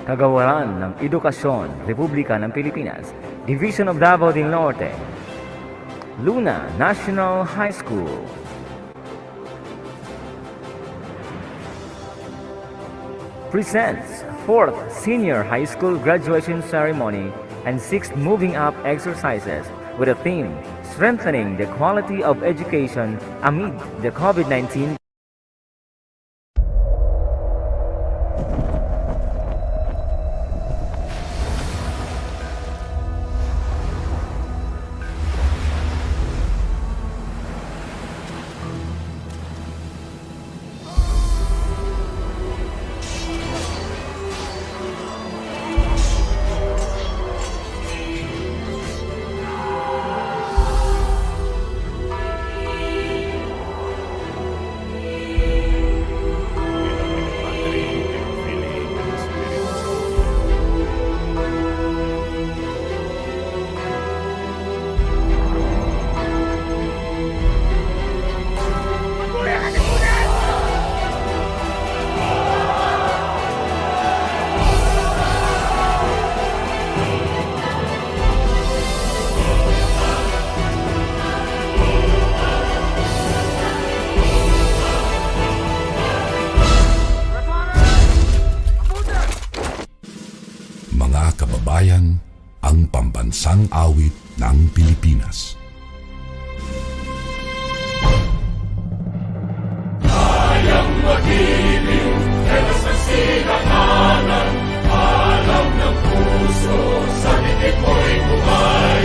Kagawaran ng Edukasyon, Republika ng Pilipinas, Division of Davao del Norte, Luna National High School. Presents 4th Senior High School Graduation Ceremony and 6th Moving Up exercises with a theme, Strengthening the Quality of Education amid the COVID-19. Mga kababayan, ang pambansang awit ng Pilipinas. Kayang mag-ibig, telas ng sinakanan, alam ng puso, sa likid mo'y buhay.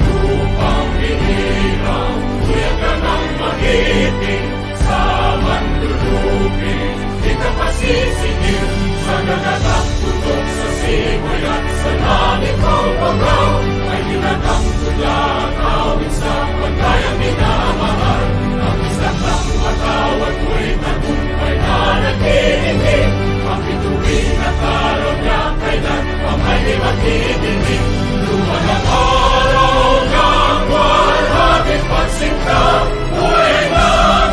Lupang hinirang, tuyak ka ng magiting, sa manlulupin, di ka pasisingil, sa nagagang tutok sa simoy at sa langit mo pagaw, ay ginatang tulad, awit sa pagkayang minamahal. Ang isang lang matawad mo'y tagumpay na nag-iingin, ang bituin at araw niya kailan pang ay di magdidinig. Luman ang araw ng walhaging pagsinta, buhay ng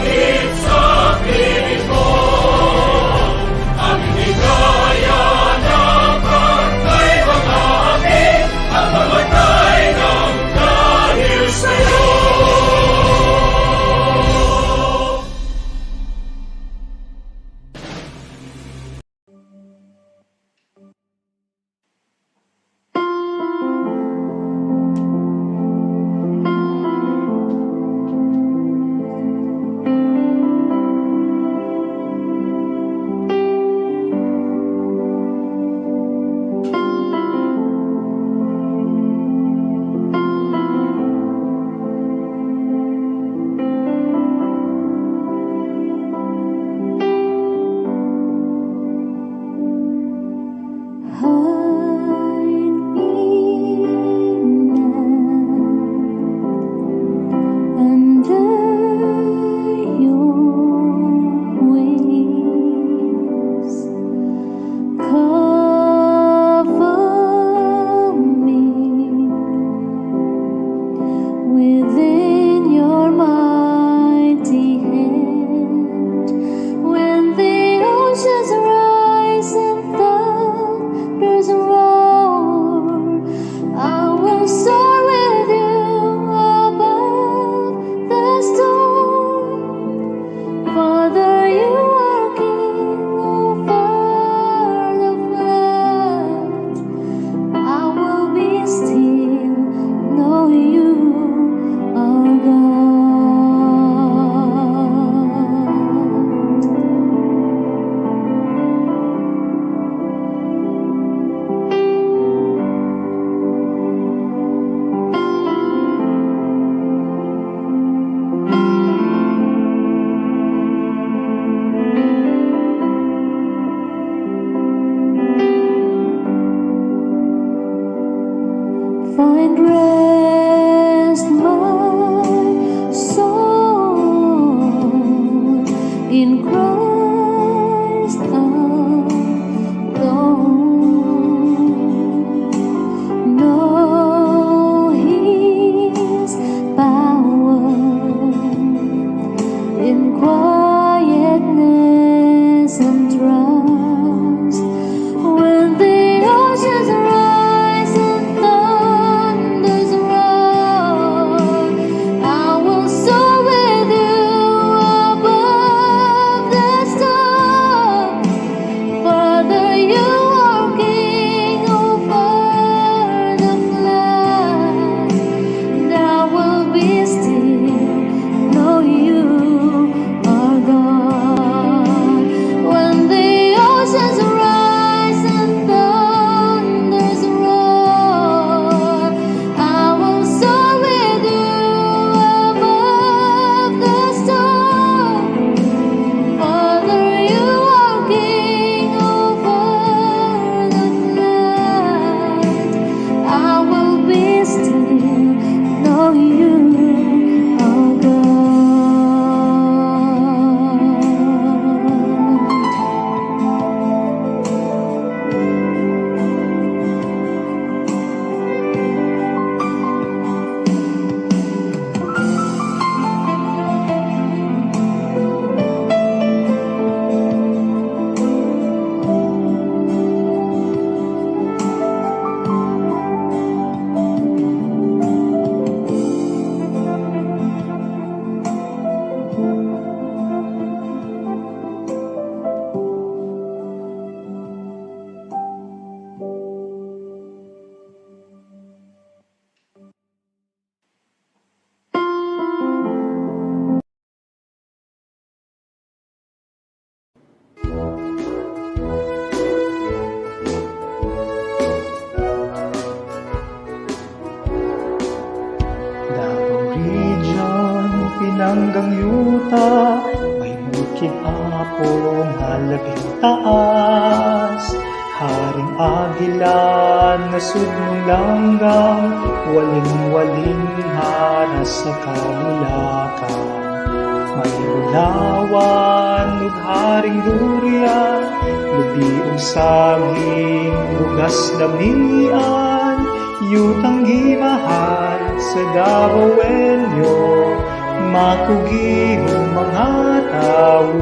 among yuta, may bukid apo nga labing taas. Haring agilan na sudmong langgam, waling-waling haras sa kamulakan. May ulawan ug haring durian, lubi ug saging, bugas damian, yutang gimahal sa Davaoenyo, makugihong mga tao.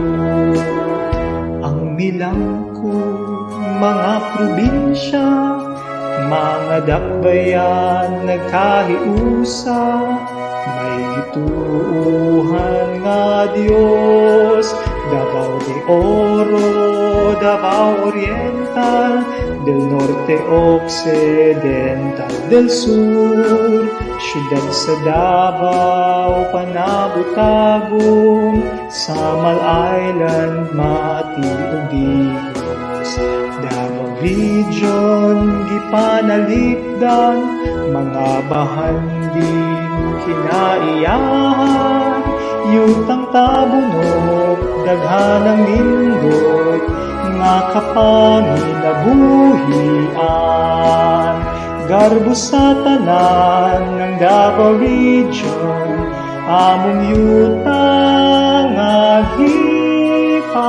Ang milangko, mga probinsya, mga dakbayan nagkahiusa, may gituuhan nga Dios, Davao de Oro, Davao Oriental, del Norte Occidental, del Sur, siyudad sa Davao, Panabutagon, Samal Island, Mati ug Digos. Davao Region, gipanalipdan, mga bahanding kinaiyahan, yutang tabunok, daghanang nindot, nga kapanginabuhian. Garbo sa tanan ng Davao Region, among yuta nga gipangga.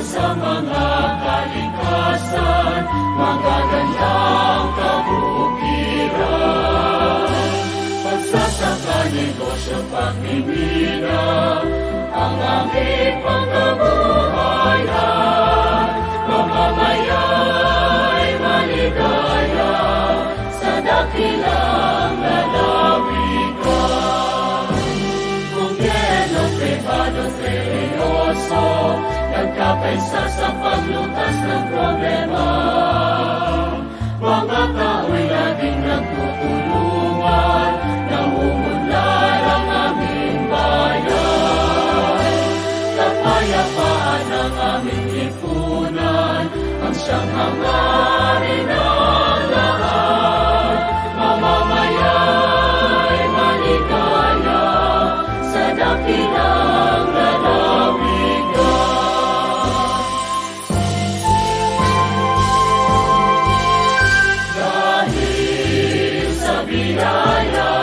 Sa mga kalikasan, magagandang kabukiran. Pagsasaka, negosyo, pagmimina, ang aming pangkabuhayan. Mamamaya'y maligaya sa dakilang lalawigan. Gobyerno, pribado, seryoso, nagkakaisa sa paglutas ng problema. Mga tao'y laging nagtutulungan, nauunlad ang aming bayan. Kapayapaan ang aming lipunan, ang siyang hangarin ng lahat. Mamamaya'y maligaya sa dakilang lalawigan. Biyaya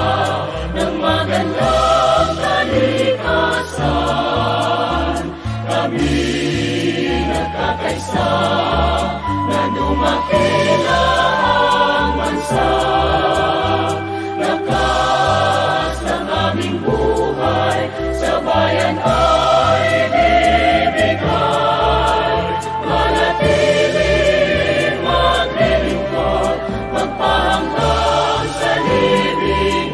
ng magandang kalikasan, kami nagkakaisa na dumakila ang bansa. Lakas ng aming buhay sa bayan ay bibigay. Manatiling maglilingkod, magpahanggang sa libingan.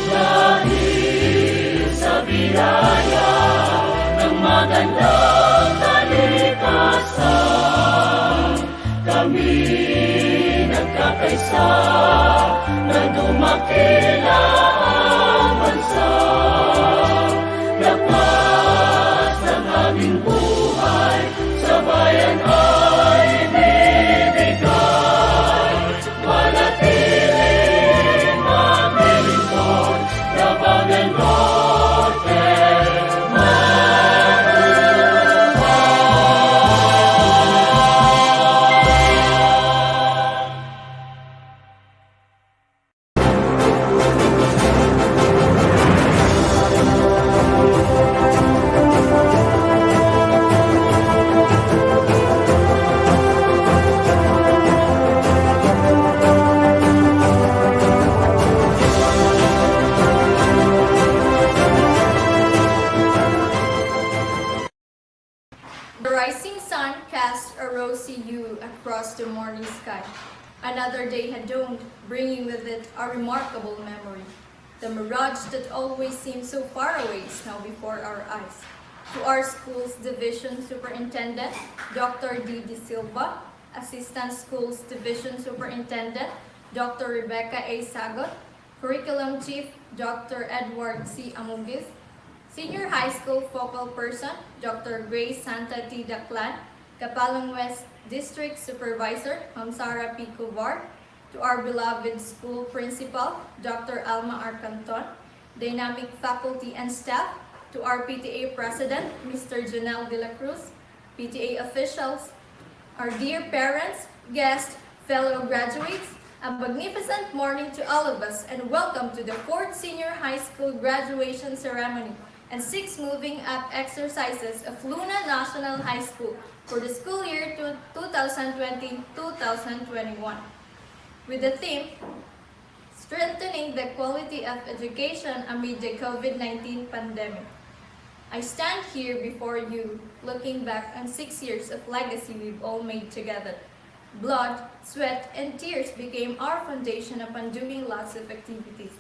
Dahil sa biyaya ng magandang kalikasan, kami nagkakaisa na dumakila ang bansa. Lakas ng aming buhay sa bayan ay bibigay. Manatiling maglilingkod, Davao del Norte, The rising sun cast a rosy hue across the morning sky. Another day had dawned, bringing with it a remarkable memory. The mirage that always seemed so far away is now before our eyes. to our school's Division Superintendent, Dr. D. Silva, Assistant Schools Division Superintendent, Dr. Rebecca A. Sagot, Curriculum Chief, Dr. Edward C. Amugis, Senior High School Focal Person, Dr. Grace Santa T. Daclan, Kapalong West District Supervisor, Ma'am Sara P. Covar, to our beloved school principal, Dr. Alma R. Canton, dynamic faculty and staff, to our PTA President, Mr. Janelle De La Cruz, PTA officials, our dear parents, guests, fellow graduates, a magnificent morning to all of us and welcome to the 4th Senior High School graduation ceremony and 6 moving up exercises of Luna National High School for the school year 2020-2021. With the theme, Strengthening the Quality of Education Amid the COVID-19 Pandemic. I stand here before you, looking back on 6 years of legacy we've all made together. Blood, sweat, and tears became our foundation upon doing lots of activities.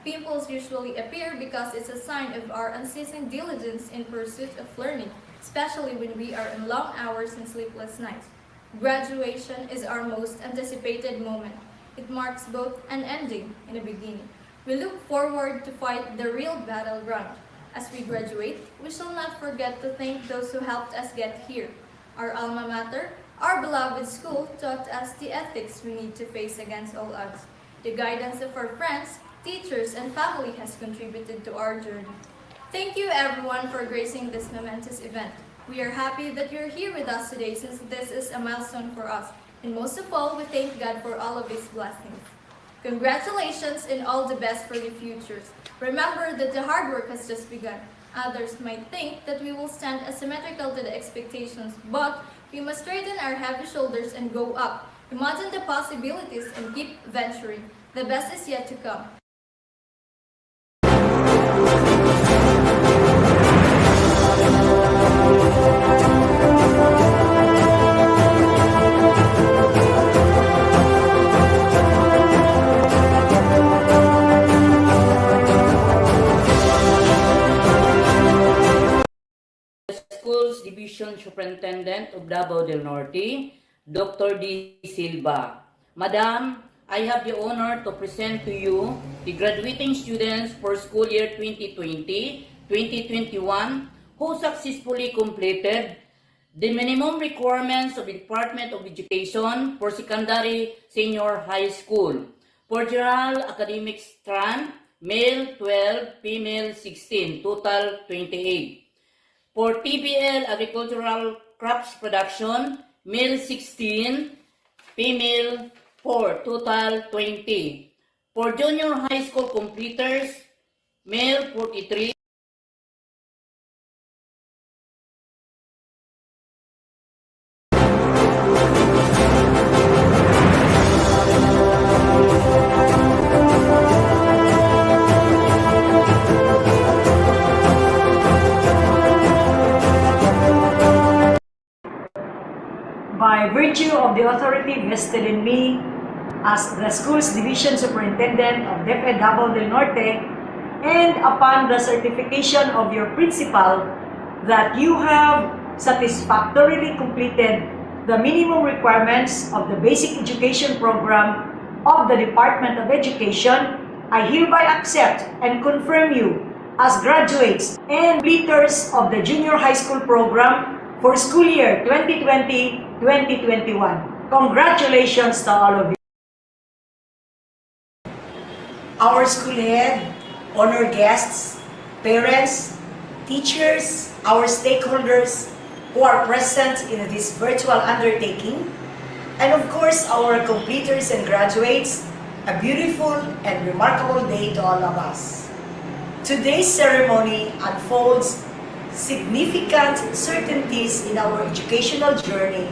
Pimples usually appear because it's a sign of our unceasing diligence in pursuit of learning, especially when we are in long hours and sleepless nights. Graduation is our most anticipated moment. It marks both an ending and a beginning. We look forward to fight the real battleground. As we graduate, we shall not forget to thank those who helped us get here. Our alma mater, our beloved school, taught us the ethics we need to face against all odds. The guidance of our friends, teachers, and family has contributed to our journey. Thank you everyone for gracing this momentous event. We are happy that you're here with us today since this is a milestone for us. And most of all, we thank God for all of His blessings. Congratulations and all the best for the futures. Remember that the hard work has just begun. Others might think that we will stand asymmetrical to the expectations, but we must straighten our heavy shoulders and go up. Imagine the possibilities and keep venturing. The best is yet to come. Schools Division Superintendent of Davao del Norte, Dr. D. Silva. Madam, I have the honor to present to you the graduating students for school year 2020-2021 who successfully completed the minimum requirements of the Department of Education for secondary senior high school. For general academic strand, male 12, female 16, total 28. For TBL Agricultural Crops Production, male 16, female 4, total 20. For junior high school completers, male 43, by virtue of the authority vested in me as the school's division superintendent of DepEd Davao del Norte, and upon the certification of your principal that you have satisfactorily completed the minimum requirements of the basic education program of the Department of Education, I hereby accept and confirm you as graduates and completers of the junior high school program for school year 2020-2021. Congratulations to all of you. Our school head, honored guests, parents, teachers, our stakeholders who are present in this virtual undertaking, and of course our completers and graduates, a beautiful and remarkable day to all of us. Today's ceremony unfolds significant certainties in our educational journey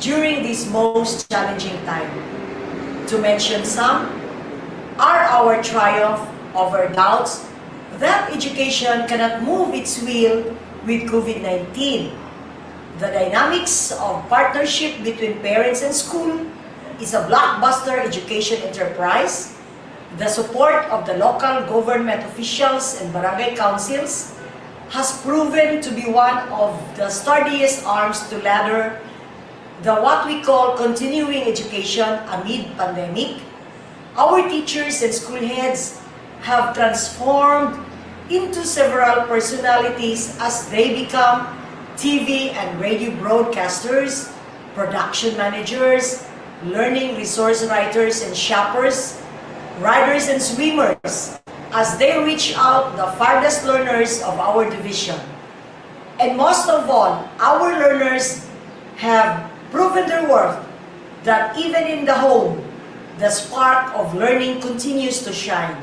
during this most challenging time. To mention some, are our triumph over doubts that education cannot move its wheel with COVID-19. The dynamics of partnership between parents and school is a blockbuster education enterprise. The support of the local government officials and barangay councils has proven to be one of the sturdiest arms to ladder the what we call continuing education amid pandemic. Our teachers and school heads have transformed into several personalities as they become TV and radio broadcasters, production managers, learning resource writers and shoppers, riders and swimmers, as they reach out the farthest learners of our division. And most of all, our learners have proven their worth that even in the home, the spark of learning continues to shine.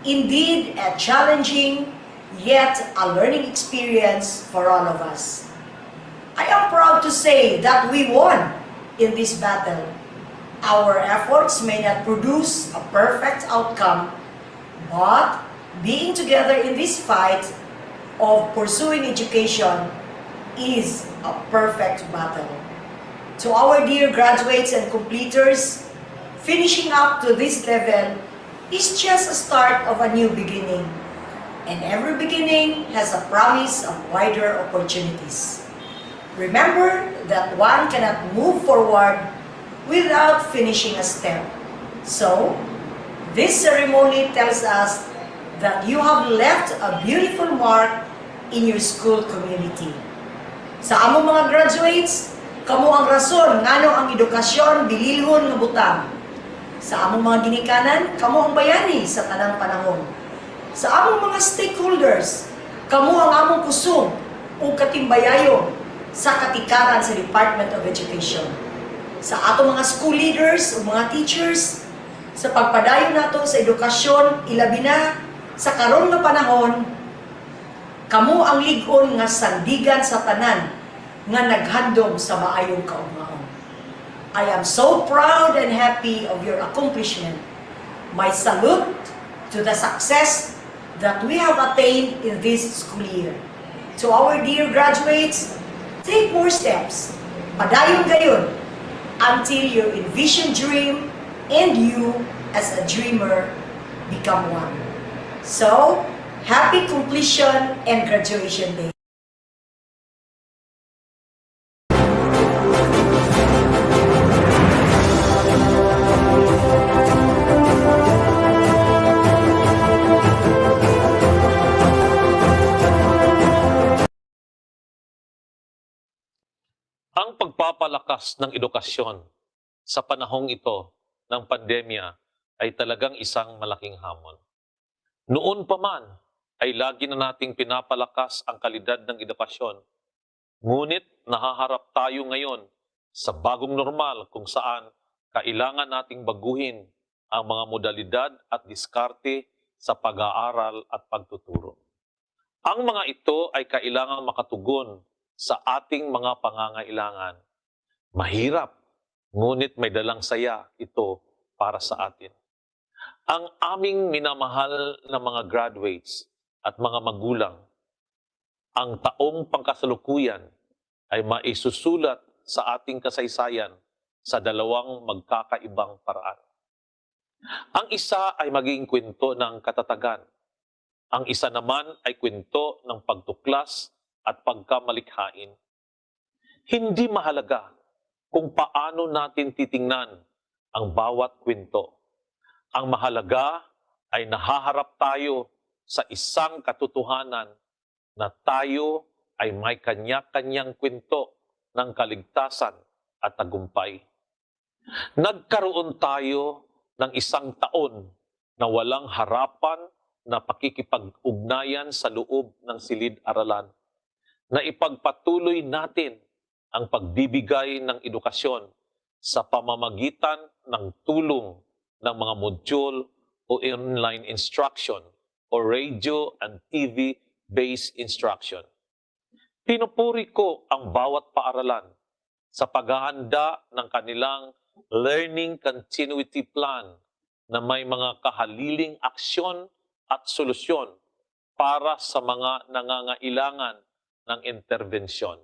Indeed, a challenging yet a learning experience for all of us. I am proud to say that we won in this battle. Our efforts may not produce a perfect outcome, but being together in this fight of pursuing education is a perfect battle. To our dear graduates and completers, finishing up to this level is just a start of a new beginning. And every beginning has a promise of wider opportunities. Remember that one cannot move forward without finishing a step. So, this ceremony tells us that you have left a beautiful mark in your school community. Sa among mga graduates, kamo ang rason ngano ang edukasyon bililhon nga butang. Sa among mga ginikanan, kamo ang bayani sa tanang panahon. Sa among mga stakeholders, kamo ang among kusog o katimbayayon sa katikaran sa Department of Education. Sa ato mga school leaders o mga teachers, sa pagpadayon nato sa edukasyon, ilabi na sa karon nga panahon, kamo ang lig-on nga sandigan sa tanan nga naghandom sa maayong kaugmaon. I am so proud and happy of your accomplishment. My salute to the success that we have attained in this school year. To our dear graduates, take more steps, padayon gayon, until your envisioned dream and you as a dreamer become one. So, happy completion and graduation day. Ang pagpapalakas ng edukasyon sa panahong ito ng pandemya ay talagang isang malaking hamon. Noon pa man ay lagi na nating pinapalakas ang kalidad ng edukasyon. Ngunit nahaharap tayo ngayon sa bagong normal kung saan kailangan nating baguhin ang mga modalidad at diskarte sa pag-aaral at pagtuturo. Ang mga ito ay kailangang makatugon sa ating mga pangangailangan. Mahirap, ngunit may dalang saya ito para sa atin. Ang aming minamahal na mga graduates at mga magulang, ang taong pangkasalukuyan ay maisusulat sa ating kasaysayan sa dalawang magkakaibang paraan. Ang isa ay magiging kwento ng katatagan. Ang isa naman ay kwento ng pagtuklas at pagkamalikhain. Hindi mahalaga kung paano natin titingnan ang bawat kwento. Ang mahalaga ay nahaharap tayo sa isang katotohanan na tayo ay may kanya-kanyang kwento ng kaligtasan at tagumpay. Nagkaroon tayo ng isang taon na walang harapan na pakikipag-ugnayan sa loob ng silid-aralan, na ipagpatuloy natin ang pagbibigay ng edukasyon sa pamamagitan ng tulong ng mga module o online instruction o radio and TV-based instruction. Pinupuri ko ang bawat paaralan sa paghahanda ng kanilang learning continuity plan na may mga kahaliling aksyon at solusyon para sa mga nangangailangan ng interbensyon.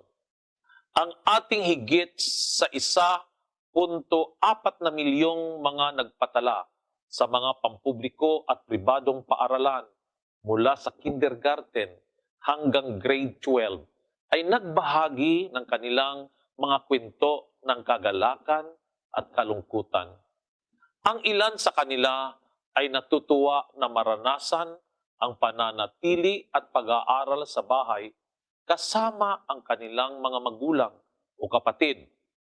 Ang ating higit sa 1.4 na milyong mga nagpatala sa mga pampubliko at pribadong paaralan mula sa kindergarten hanggang grade 12 ay nagbahagi ng kanilang mga kwento ng kagalakan at kalungkutan. Ang ilan sa kanila ay natutuwa na maranasan ang pananatili at pag-aaral sa bahay kasama ang kanilang mga magulang o kapatid,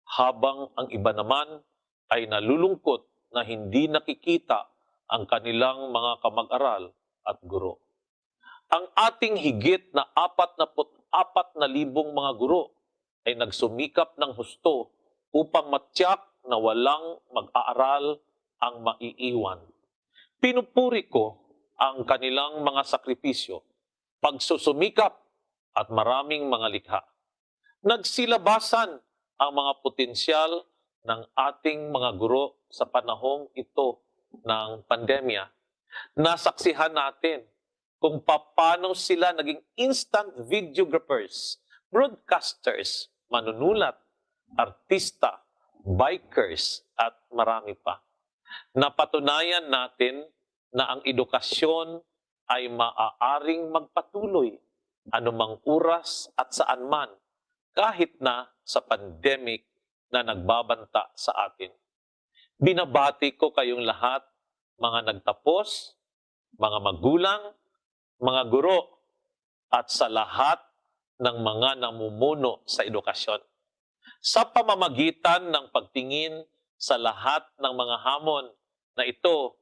habang ang iba naman ay nalulungkot na hindi nakikita ang kanilang mga kamag-aral at guro. Ang ating higit na 44,000 mga guro ay nagsumikap ng husto upang matyak na walang mag-aaral ang maiiwan. Pinupuri ko ang kanilang mga sakripisyo, pagsusumikap at maraming mga likha. Nagsilabasan ang mga potensyal ng ating mga guro sa panahong ito ng pandemya. Nasaksihan natin kung paano sila naging instant videographers, broadcasters, manunulat, artista, bikers, at marami pa. Napatunayan natin na ang edukasyon ay maaaring magpatuloy anumang oras at saan man, kahit na sa pandemic na nagbabanta sa atin. Binabati ko kayong lahat, mga nagtapos, mga magulang, mga guro, at sa lahat ng mga namumuno sa edukasyon. Sa pamamagitan ng pagtingin sa lahat ng mga hamon na ito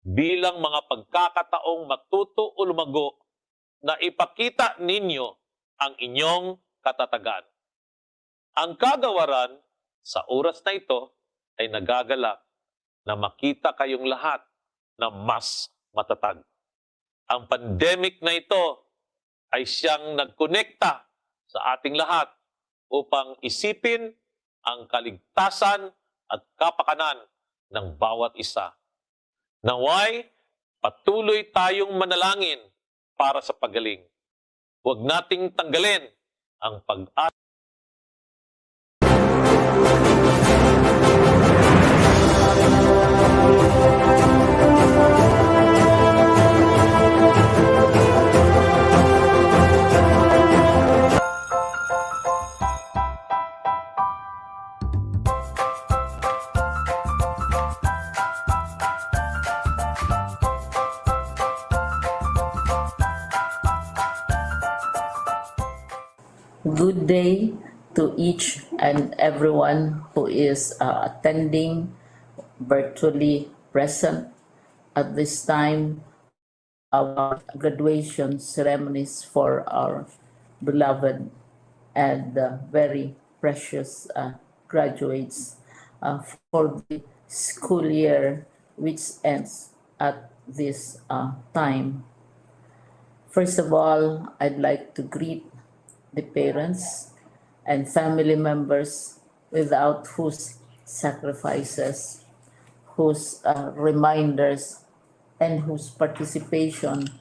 bilang mga pagkakataong matuto o lumago, na ipakita ninyo ang inyong katatagan. Ang kagawaran sa oras na ito ay nagagalak na makita kayong lahat na mas matatag. Ang pandemic na ito ay siyang nagkonekta sa ating lahat upang isipin ang kaligtasan at kapakanan ng bawat isa. Naway, patuloy tayong manalangin para sa pagaling. Huwag nating tanggalin ang pag-asa. Good day to each and everyone who is attending virtually present at this time our graduation ceremonies for our beloved and very precious graduates for the school year which ends at this time. First of all, I'd like to greet the parents and family members without whose sacrifices, whose reminders, and whose participation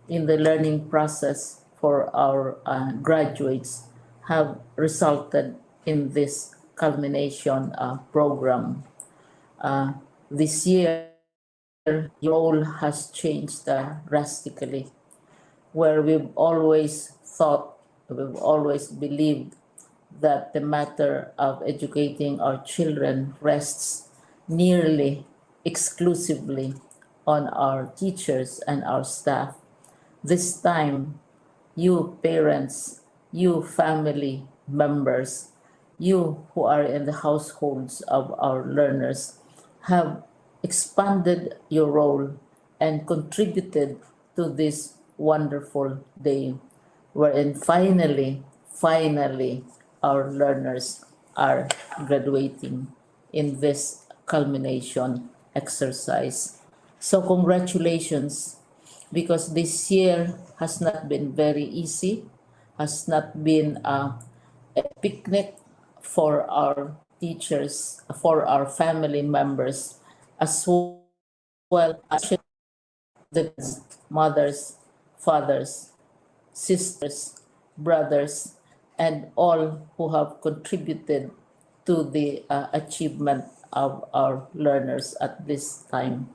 in the learning process for our graduates have resulted in this culmination program. This year, your role has changed drastically, where we've always believed that the matter of educating our children rests nearly exclusively on our teachers and our staff. This time, you parents, you family members, you who are in the households of our learners have expanded your role and contributed to this wonderful day, wherein finally, our learners are graduating in this culmination exercise. So congratulations, because this year has not been very easy, has not been a picnic for our teachers, for our family members, as well as the mothers, fathers, sisters, brothers, and all who have contributed to the achievement of our learners at this time.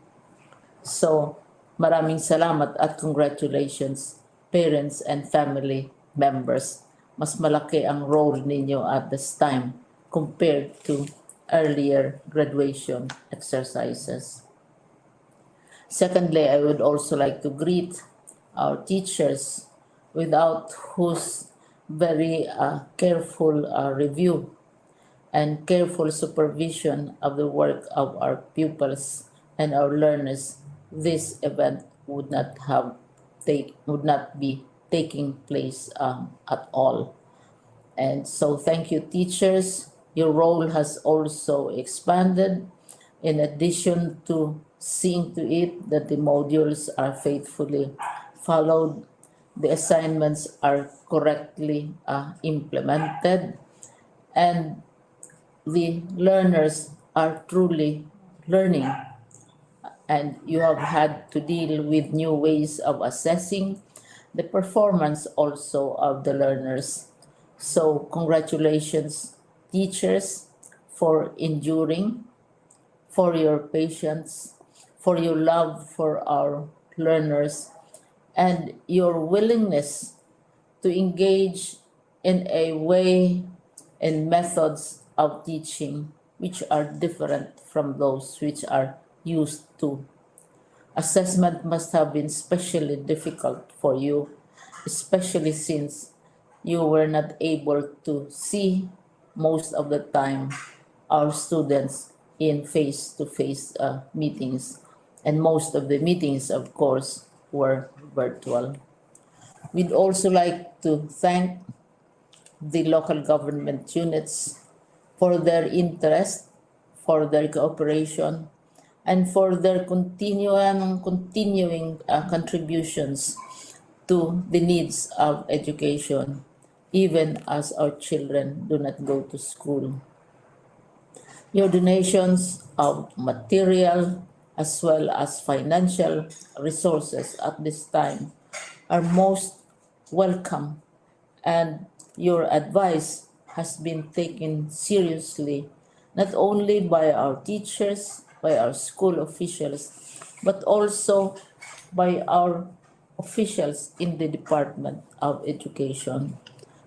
So, maraming salamat at congratulations parents and family members. Mas malaki ang role ninyo at this time compared to earlier graduation exercises. Secondly, I would also like to greet our teachers, without whose very careful review and careful supervision of the work of our pupils and our learners, this event would not be taking place at all. And so thank you, teachers. Your role has also expanded in addition to seeing to it that the modules are faithfully followed, the assignments are correctly implemented, and the learners are truly learning. And you have had to deal with new ways of assessing the performance also of the learners. So congratulations, teachers, for enduring, for your patience, for your love for our learners, and your willingness to engage in a way and methods of teaching which are different from those which are used to. Assessment must have been especially difficult for you, especially since you were not able to see most of the time our students in face-to-face meetings, and most of the meetings, of course, were virtual. We'd also like to thank the local government units for their interest, for their cooperation, and for their continuing contributions to the needs of education, even as our children do not go to school. Your donations of material as well as financial resources at this time are most welcome, and your advice has been taken seriously not only by our teachers, by our school officials, but also by our officials in the Department of Education.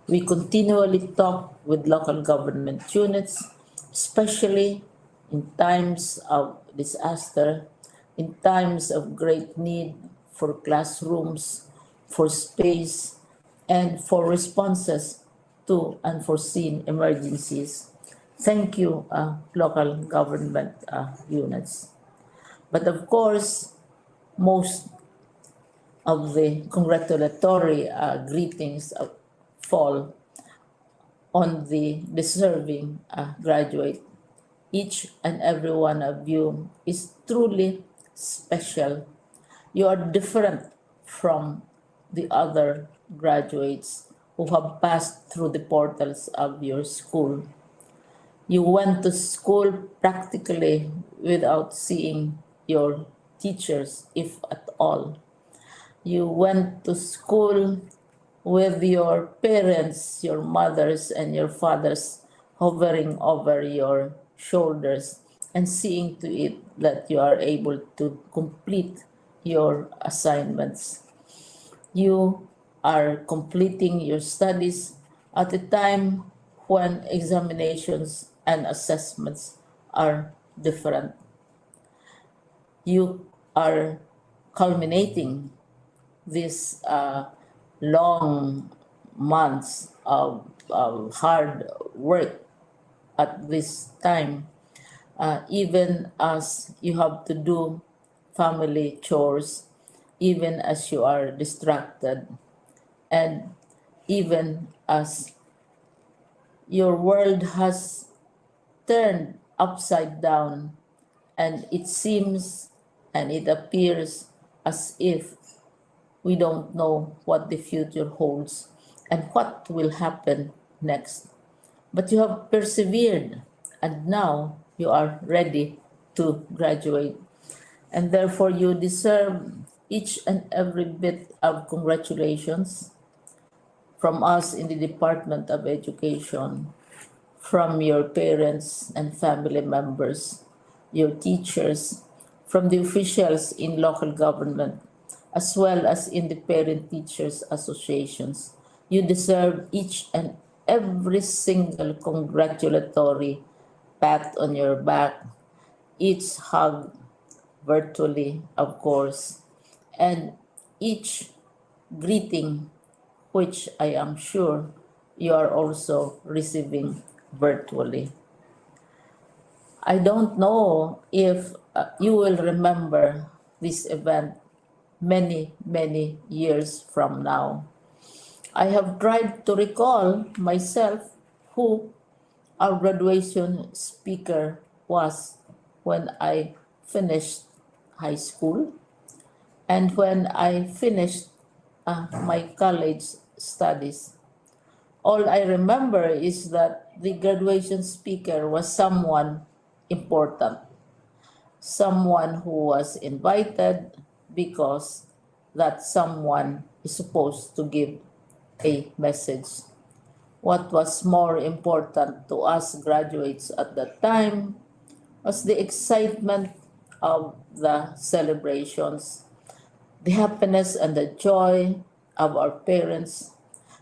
We continually talk with local government units, especially in times of disaster, in times of great need for classrooms, for space, and for responses to unforeseen emergencies. Thank you, local government units. But of course, most of the congratulatory greetings fall on the deserving graduate. Each and every one of you is truly special. You are different from the other graduates who have passed through the portals of your school. You went to school practically without seeing your teachers, if at all. You went to school with your parents, your mothers, and your fathers hovering over your shoulders and seeing to it that you are able to complete your assignments. You are completing your studies at a time when examinations and assessments are different. You are culminating these long months of hard work at this time, even as you have to do family chores, even as you are distracted, and even as your world has turned upside down, and it seems and it appears as if we don't know what the future holds and what will happen next. But you have persevered, and now you are ready to graduate. And therefore, you deserve each and every bit of congratulations from us in the Department of Education, from your parents and family members, your teachers, from the officials in local government, as well as in the Parent Teachers Associations. You deserve each and every single congratulatory pat on your back, each hug virtually, of course, and each greeting, which I am sure you are also receiving virtually. I don't know if you will remember this event many, many years from now. I have tried to recall myself who our graduation speaker was when I finished high school and when I finished my college studies. All I remember is that the graduation speaker was someone important, someone who was invited because that someone is supposed to give a message. What was more important to us graduates at that time was the excitement of the celebrations, the happiness and the joy of our parents,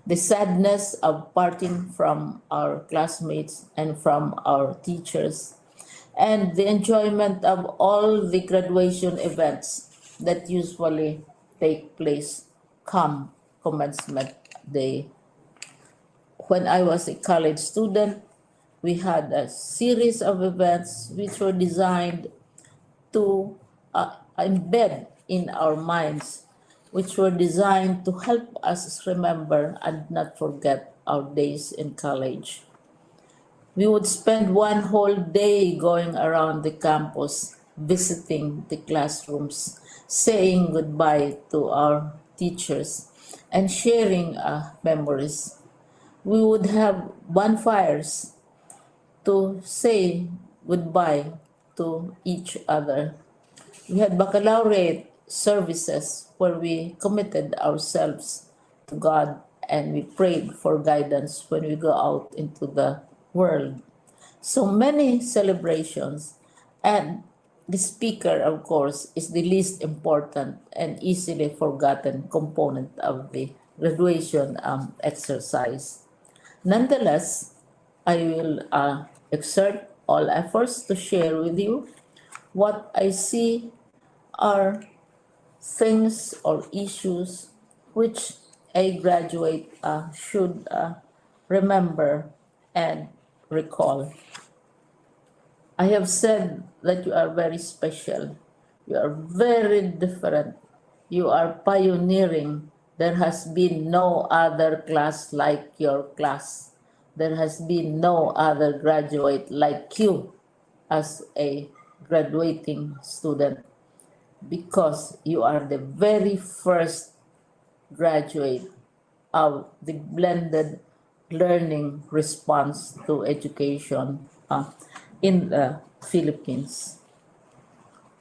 the sadness of parting from our classmates and from our teachers, and the enjoyment of all the graduation events that usually take place come commencement day. When I was a college student, we had a series of events which were designed to embed in our minds, which were designed to help us remember and not forget our days in college. We would spend one whole day going around the campus, visiting the classrooms, saying goodbye to our teachers, and sharing memories. We would have bonfires to say goodbye to each other. We had baccalaureate services where we committed ourselves to God and we prayed for guidance when we go out into the world. So many celebrations, and the speaker, of course, is the least important and easily forgotten component of the graduation exercise. Nonetheless, I will exert all efforts to share with you what I see are things or issues which a graduate should remember and recall. I have said that you are very special. You are very different. You are pioneering. There has been no other class like your class. There has been no other graduate like you as a graduating student because you are the very first graduate of the blended learning response to education in the Philippines.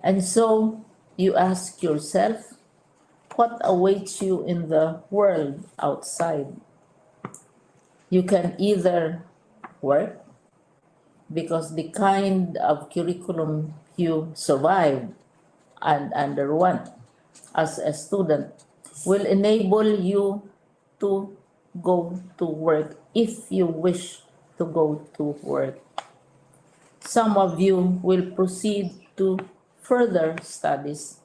And so you ask yourself, what awaits you in the world outside? You can either work because the kind of curriculum you survived and underwent as a student will enable you to go to work if you wish to go to work. Some of you will proceed to further studies,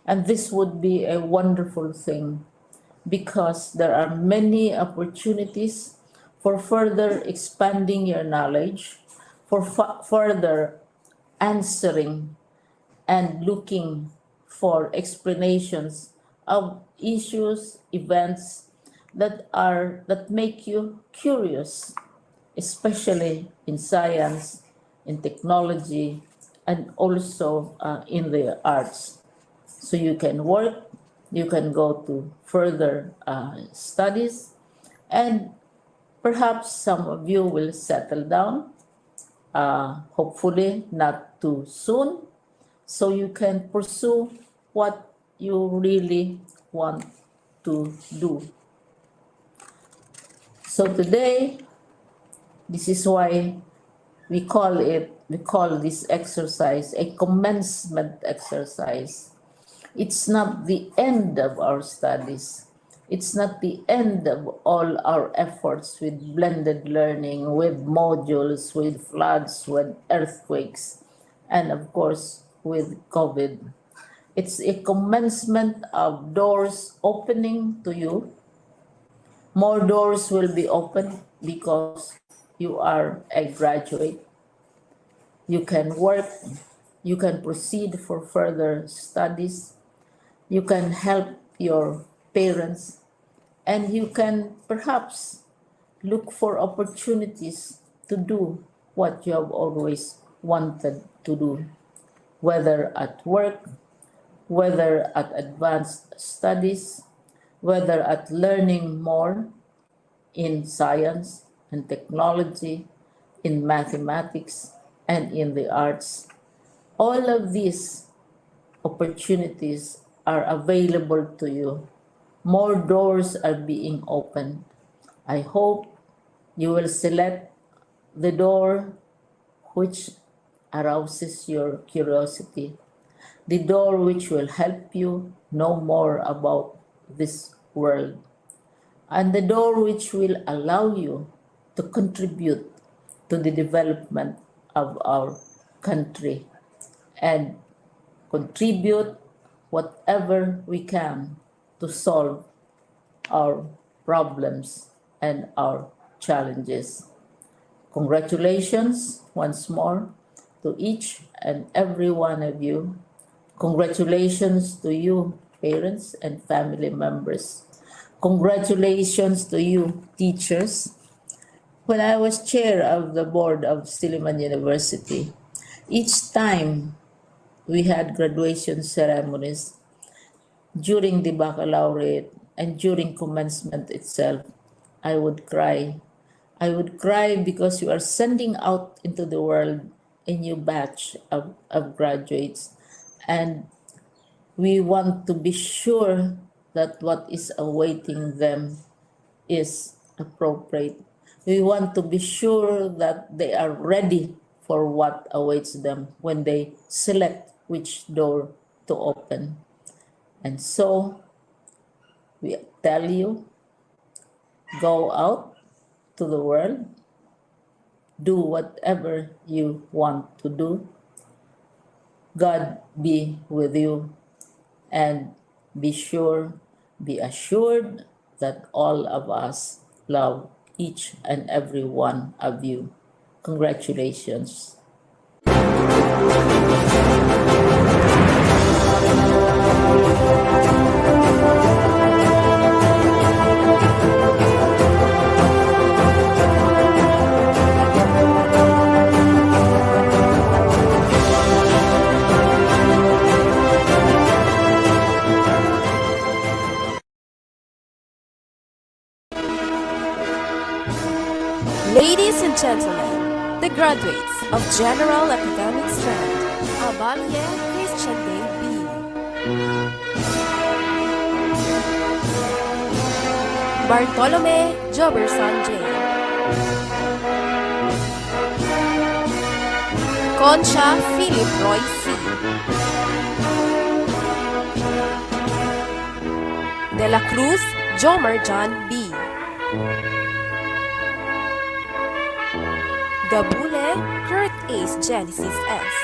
and this would be a wonderful thing because there are many opportunities for further expanding your knowledge, for further answering and looking for explanations of issues, events that make you curious, especially in science, in technology, and also in the arts. So you can work, you can go to further studies, and perhaps some of you will settle down, hopefully not too soon, so you can pursue what you really want to do. So today, this is why we call this exercise a commencement exercise. It's not the end of our studies. It's not the end of all our efforts with blended learning, with modules, with floods, with earthquakes, and of course, with COVID. It's a commencement of doors opening to you. More doors will be opened because you are a graduate. You can work, you can proceed for further studies, you can help your parents, and you can perhaps look for opportunities to do what you have always wanted to do, whether at work, whether at advanced studies, whether at learning more in science and technology, in mathematics, and in the arts. All of these opportunities are available to you. More doors are being opened. I hope you will select the door which arouses your curiosity, the door which will help you know more about this world, and the door which will allow you to contribute to the development of our country and contribute whatever we can to solve our problems and our challenges. Congratulations once more to each and every one of you. Congratulations to you, parents and family members. Congratulations to you, teachers. When I was chair of the board of Silliman University, each time we had graduation ceremonies during the baccalaureate and during commencement itself, I would cry. I would cry because you are sending out into the world a new batch of graduates, and we want to be sure that what is awaiting them is appropriate. We want to be sure that they are ready for what awaits them when they select which door to open. And so we tell you, go out to the world, do whatever you want to do. God be with you, and be assured that all of us love each and every one of you. Congratulations. Ladies and gentlemen, the graduates of General Academic Strand, Abalie Christian Day B. Bartolome Joberson J. Concha Philip Roy C. De la Cruz Jomer John B. Gabule Kurt Ace Genesis S.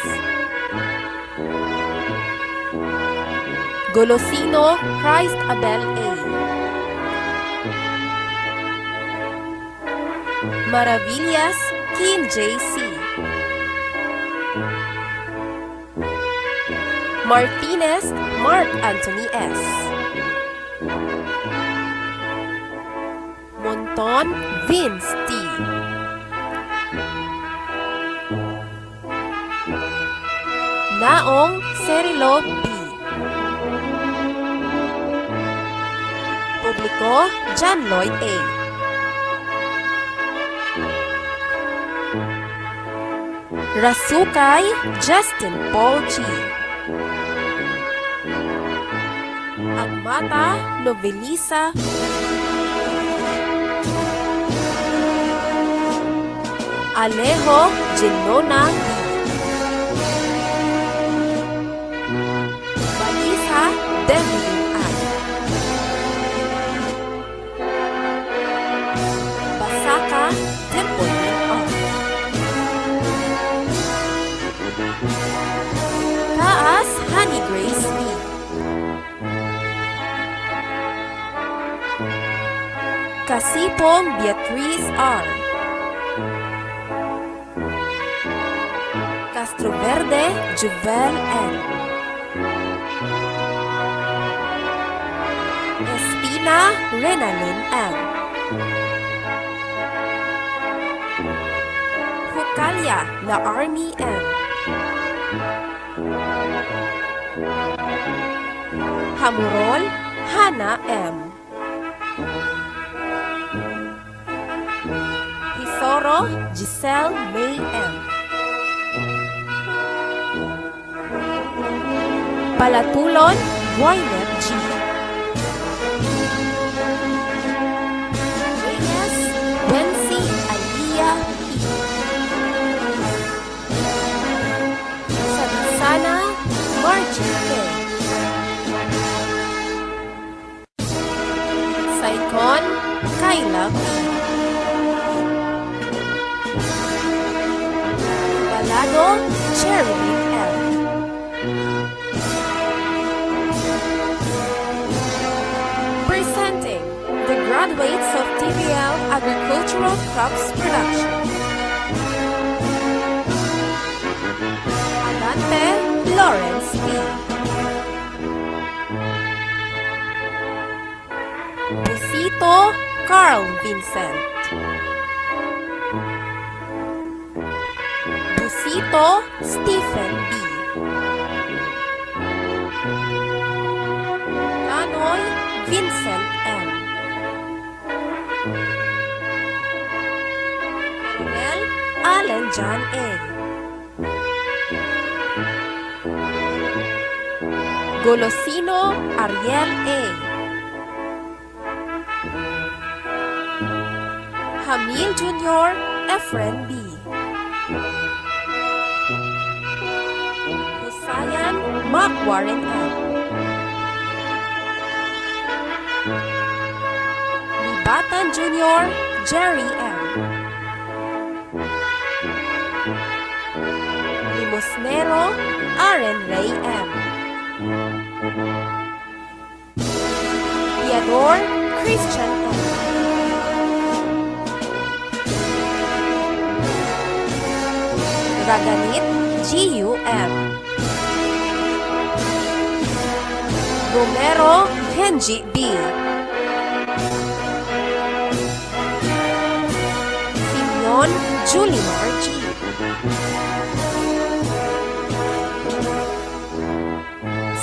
Golosino Christ Abel A. Maravillas Kim J.C. Martinez Mark Anthony S. Monton Vince T. Naong Serilo B. Publiko John Lloyd A. Rasukay Justin Paul G. Agmata Novelisa Alejo Genona D. Balisa Kasipong Beatriz R. Castroverde Juvel N. Espina Renalyn M. Hucalia La Army M. Hamurol Hana M. Hisoro Giselle May M. Palatulon Gwyneth G. Reyes Wency Aliyah P. Sabisana Margie K. Saikon Kayla P. Balado Cherry L. Presenting the graduates of TVL Agricultural Crops Production. Adante Lawrence P. Busito Carl Vincent. Busito Stephen B. Canoy Vincent M. Coronel Allen John A. Golosino Ariel A. Hamil Jr. Efren B. Husayan Mac Warren M. Libatan Jr. Jerry M. Limosnero Aaron Ray M. Theodore Christian M. Raganit G.U.M. Romero Henji B. Simeon Julimar G.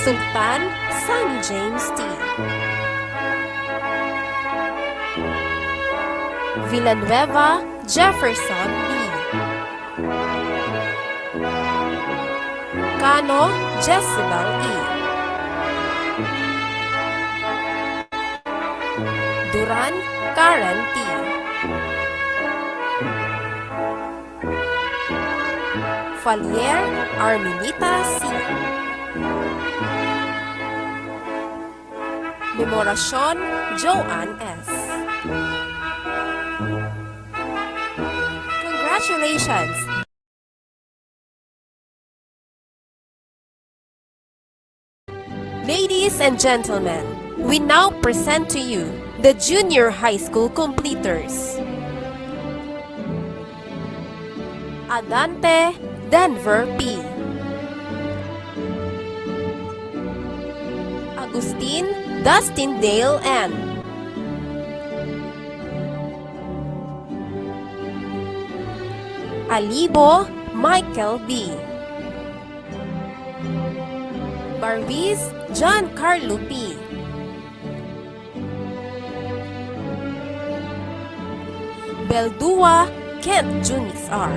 Sultan Sunny James T. Villanueva Jefferson B. Cano Jezebel E. Duran Karen T. Falier Arminita C. Memoracion Joanne S. Congratulations! Ladies and gentlemen, we now present to you the junior high school completers. Adante Denver P. Agustin Dustin Dale N. Alibo Michael B. Barbiz John Carlo P. Beldua Kent Junis R.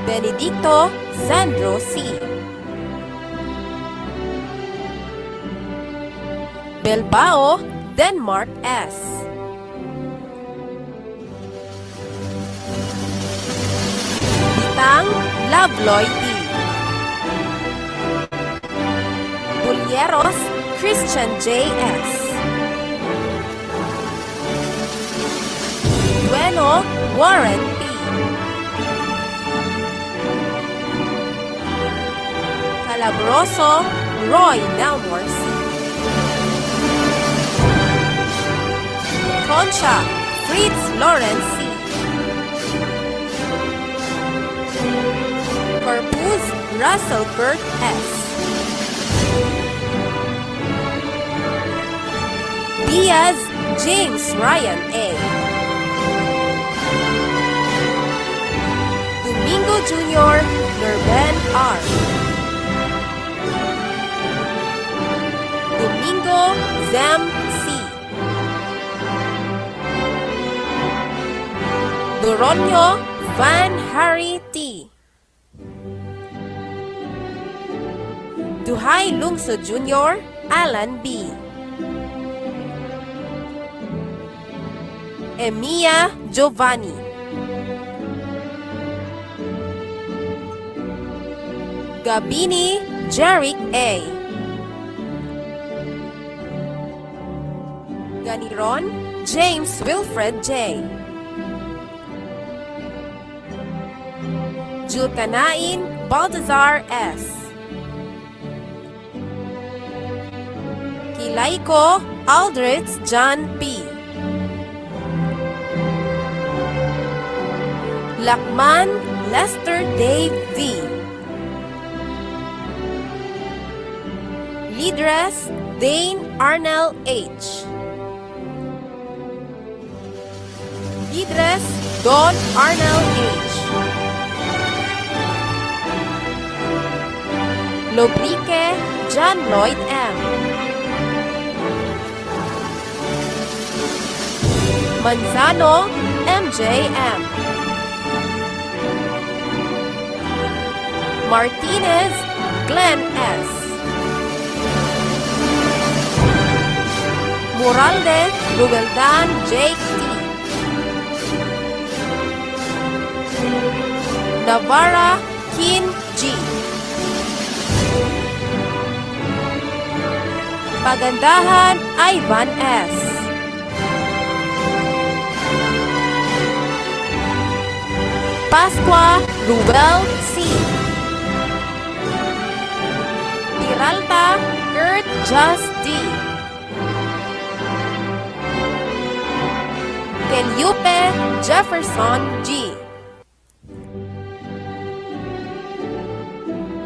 Benedicto Sandro C. Belbao Denmark S. Bitang Lavloy D. Bulyeros Christian J.S. Dueno Warren P. Calabroso Roy Nelmore C. Concha Fritz Lawrence C. Corpus Russell Kurt S. Diaz James Ryan A. Domingo Jr. Nerben R. Domingo Zem C. Doronio Van Harry T. Duhay Lungso Jr. Alan B. Emiya Giovanni. Gabini Jerick A. Ganiron James Wilfred J. Julkanain Baltazar S. Kilaiko Aldrich John P. Lakman Lester Dave V. Lidres Dane Arnell H. Lidres Don Arnell H. Lobrique John Lloyd M. Manzano MJM. Martinez Glenn S. Moralde Rugeldan Jake T. Navarra Kin G. Pagandahan Ivan S. Pasqua Ruel C. Peralta Kurt Just D. Kelyupe Jefferson G.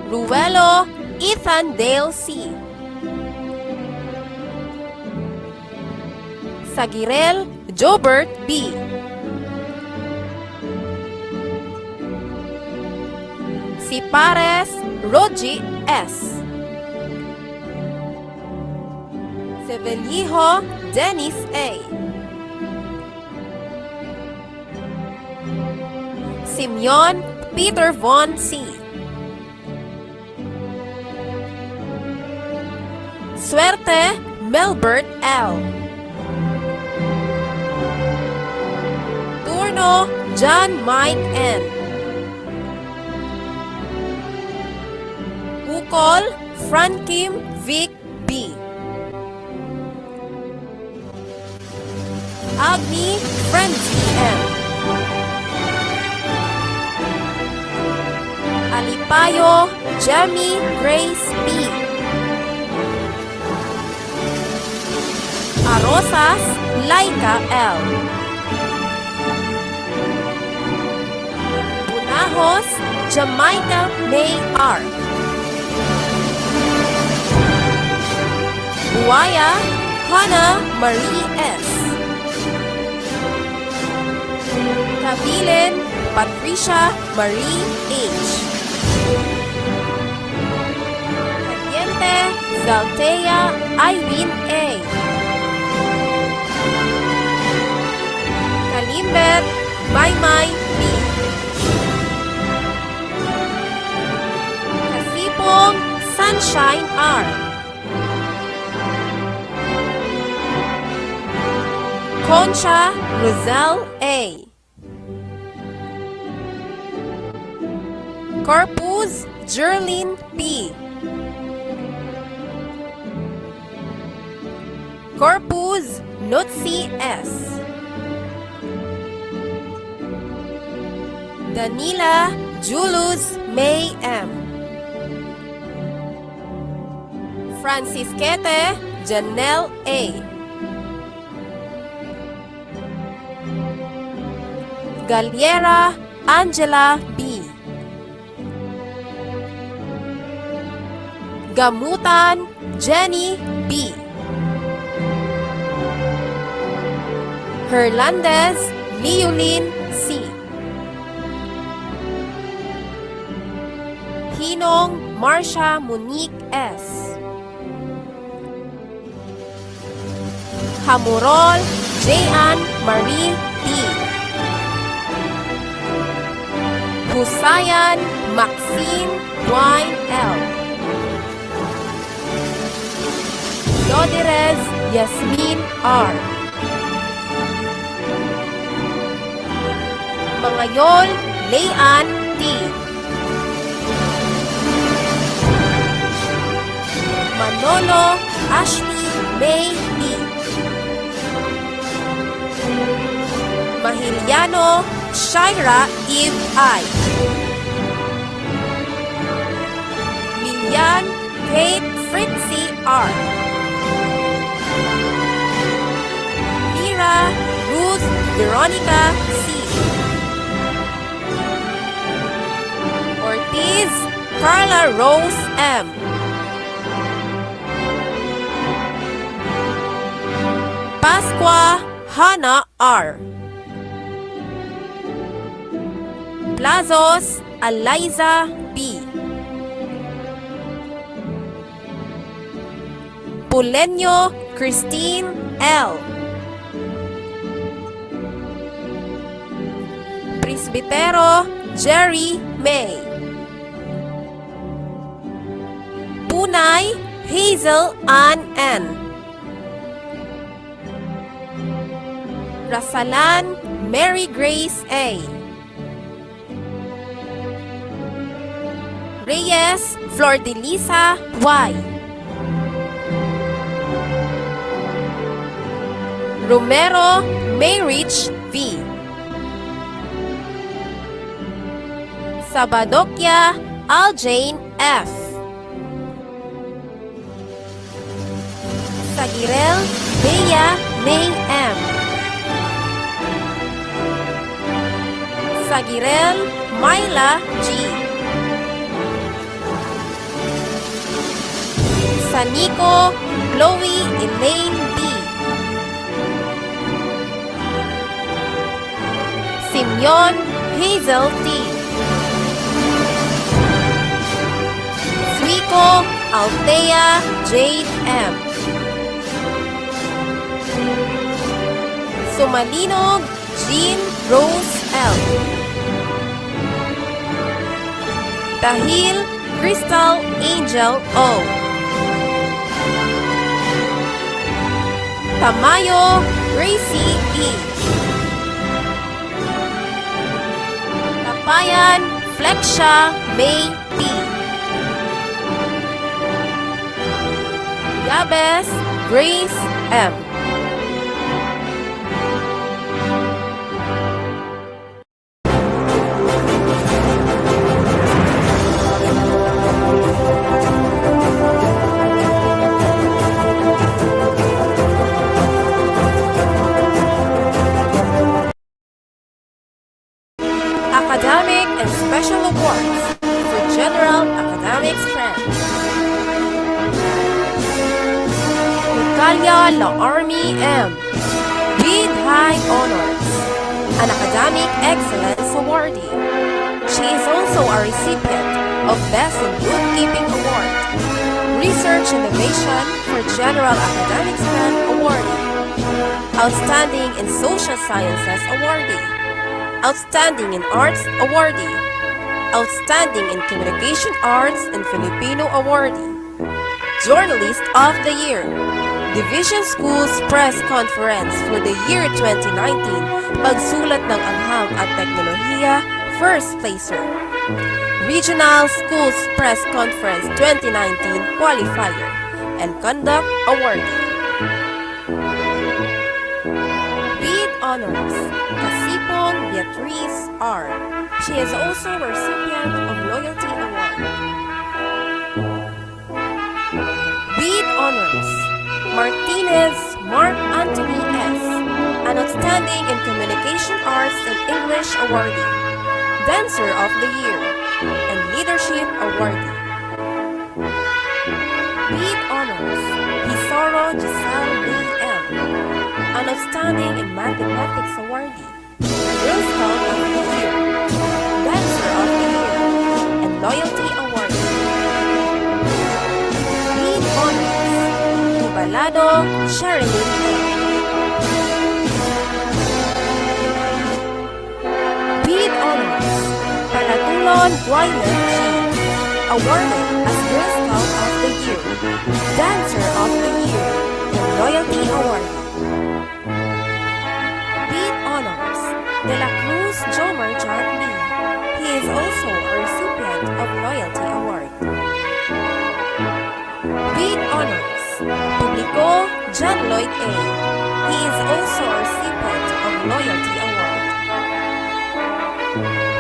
Ruelo Ethan Dale C. Sagirel Jobert B. Sipares Roji S. Sevellijo Dennis A. Simeon Peter Von C. Suerte Melbert L. Turno John Mike N. Ukol Frankim Vic B. Agni Frenzy M. Alipayo Jamie Grace P. Arosas Laika L. Bunahos Jamaica May R. Buaya Hannah Marie S. Kabilin Patricia Marie H. Caliente Zaltea Irene A. Kalimbet Maymay B. Kasipong Sunshine R. Concha Roselle A. Corpus Jerlyn P. Corpus Nutsi S. Danila Julius May M. Francisquete Janelle A. Galliera Angela B. Gamutan Jenny B. Hernandez Leolyn C. Hinong Marcia Monique S. Hamurol Jayan Marie D. Husayan Maxine Wine L. Loderez Yasmin R. Mangayol Leanne T. Manolo Ashley May B. Mahiliano Shaira Eve I. Milyan Kate Fritzy R. Mira Ruth Veronica C. Ortiz Carla Rose M. Pasqua Hannah R. Plazos Eliza B. Pulenyo Christine L. Presbitero Jerry May. Punay Hazel Ann N. Rasalan Mary Grace A. Reyes Flordelisa Y. Romero Mayrich V. Sabadokia Aljane F. Sagirel Bea May M. Sagirel Myla G. Sanico Chloe Elaine B. Simeon Hazel T. Suico Althea Jade M. Sumalinog Jean Rose L. Dahil Crystal Angel O. Tamayo Gracie E. Tapayan Flexia May P. Yabes Grace M. Academic and Special Awards for General Academic Strength. Natalia La Army M. With High Honors, an Academic Excellence Awardee. She is also a recipient of Best in Bookkeeping Award, Research Innovation for General Academic Strength Awardee, Outstanding in Social Sciences Awardee, Outstanding in Arts Awardee, Outstanding in Communication Arts and Filipino Awardee, Journalist of the Year, Division Schools Press Conference for the year 2019, Pagsulat ng Anghang at Teknolohiya, First Placer, Regional Schools Press Conference 2019 Qualifier, and Conduct Awardee. With honors, Kasipon Beatrice R. She is also a recipient of Loyalty Award. With honors, Martinez Mark Anthony S., an an Outstanding in Communication Arts and English awardee, Dancer of the Year, and Leadership awardee. With honors, Hisoro Giselle B.M., an Outstanding in Mathematics awardee, Girl Scout of the Year, Dancer of the Year, and Loyalty awardee. With honors, Tubalado Sherilyn M. With honors, Palatulon Guayman G, awarded as Girl Scout of the Year, Dancer of the Year, and Loyalty Award. With honors, De La Cruz Jomar John B. He is also a recipient of Loyalty Award. With honors, Publico John Lloyd A. He is also a recipient of Loyalty Award.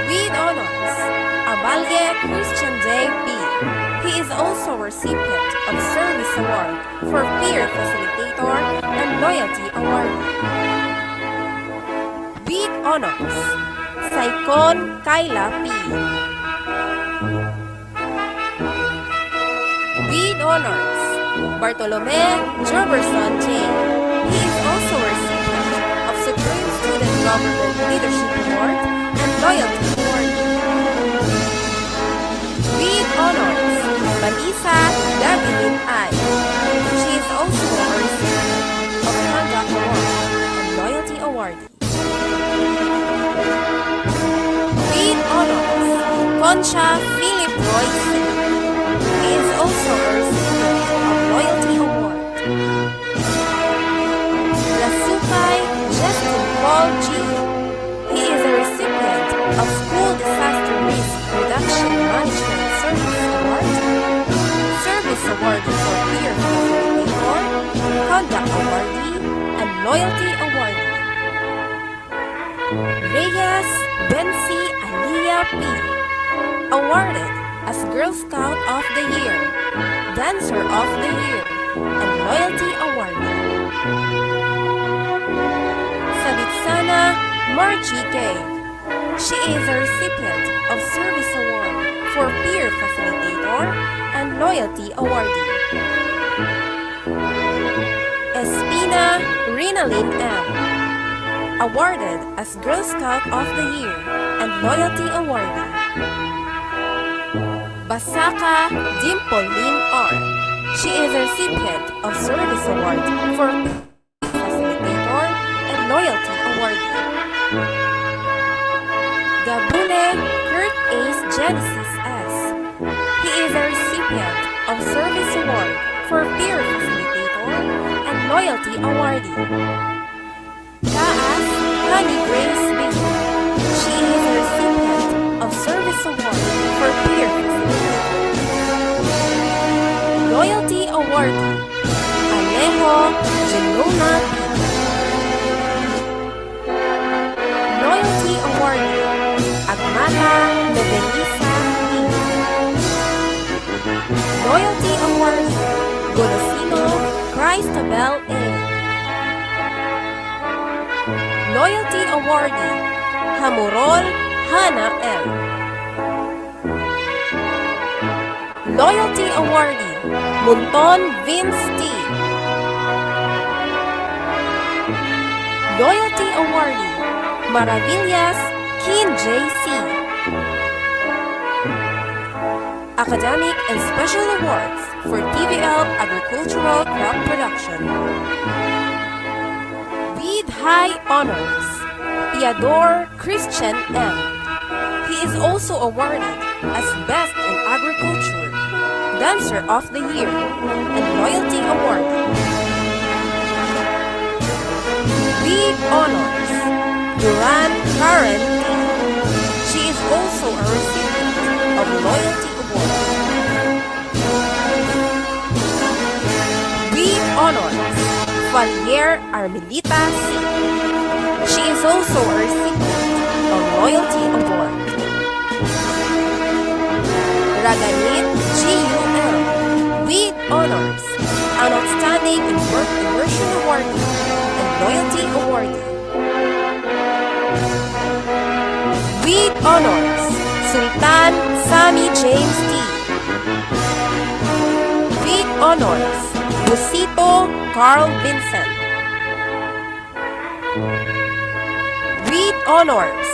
With honors, Abalye Christian Day B. He is also a recipient of Service Award for Peer Facilitator and Loyalty Award. With honors, Saikon Kyla P. With honors, Bartolome Jefferson J. He is also a recipient of Supreme Student Government Leadership Award and Loyalty Award. With honors, Vanessa Davilin I. She is also a recipient of Conduct Award and Loyalty Award. With honors, Concha Philip Roy C. He is also a recipient of Loyalty Award. Lasukay Justin Paul G. He is a recipient of School Disaster Risk Reduction Management Service Award, Service Awardee for Peer Facilitator, Conduct Awardee, and Loyalty Awardee. Reyes Bensi Aliyah P. Awarded as Girl Scout of the Year, Dancer of the Year, and Loyalty Awardee. Sabitsana Margie Cave. She is a recipient of Service Award for Peer Facilitator and Loyalty Awardee. Espina Rinalyn M. Awarded as Girl Scout of the Year and Loyalty Awardee. Basaka Dimple Lynn R. She is a recipient of Service Award for Facilitator and Loyalty Awardee. Gabule Kurt Ace Genesis S. He is a recipient of Service Award for Peer Facilitator and Loyalty Awardee. Taas Honey Grace B. She is a recipient of Service Award for Peer Facilitator. Loyalty Awardee, Alejo Genona P. Loyalty Awardee, Agmata Levenisa P. Loyalty Awardee, Golosino Christabel A. Loyalty Awardee, Hamurol Hana L. Loyalty Awardee, Munton Vince T. Loyalty Awardee, Maravillas Kin J.C. Academic and Special Awards for TVL Agricultural Crop Production. With high honors, Iador Christian M. He is also awarded as Best in Agriculture, Dancer of the Year, and Loyalty Award. With honors, Duran Karen T. She is also a recipient of Loyalty Award. With honors, Valier Armelita C. She is also a recipient of Loyalty Award. Raganit G.U.M. with honors, an Outstanding in Work Immersion Awardee and Loyalty Awardee. With honors, Sultan Sammy James T. With honors, Busito Carl Vincent. With honors,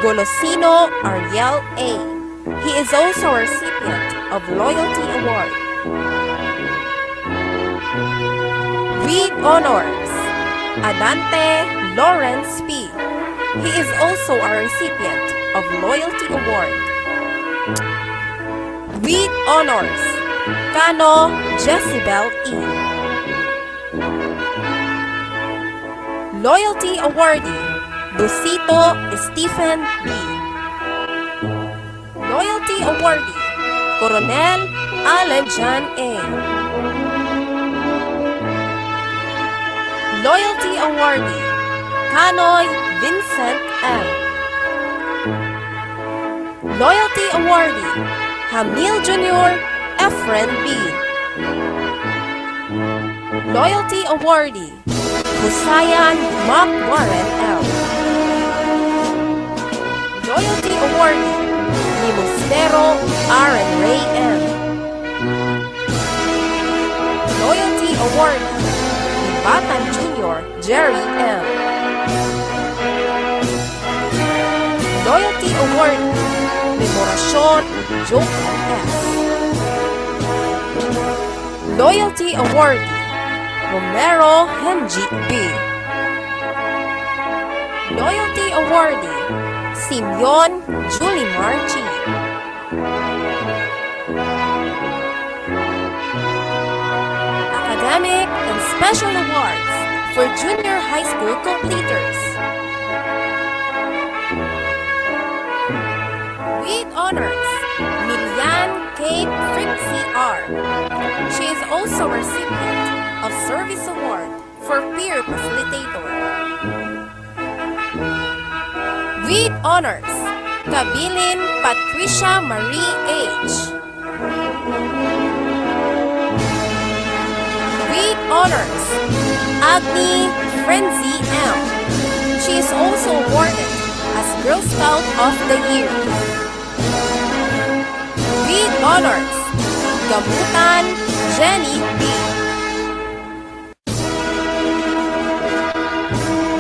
Golosino Ariel A. He is also a recipient of Loyalty Award. With honors, Adante Lawrence P. He is also a recipient of Loyalty Award. With honors, Kano Jezebel E. Loyalty Awardee, Busito Stephen B. Loyalty Awardee, Coronel Alan John A. Loyalty Awardee, Kanoy Vincent M. Loyalty Awardee, Hamil Jr. Efren B. Loyalty Awardee, Husayan Mark Warren L. Loyalty Awardee, Limostero Aaron Ray M. Loyalty Awardee, Batan Jr. Jerry M. Loyalty Awardee, Memorasyon Joker S. Loyalty Awardee, Romero Henji B. Loyalty Awardee, Simeon Julimar G. Academic and Special Awards for Junior High School completers. With honors, Milian K. Frixie R. She is also a recipient of Service Award for Peer Facilitator. With honors, Kabilin Patricia Marie H. With honors, Agni Frenzy M. She is also awarded as Girl Scout of the Year. With honors, Gamutan Jenny B.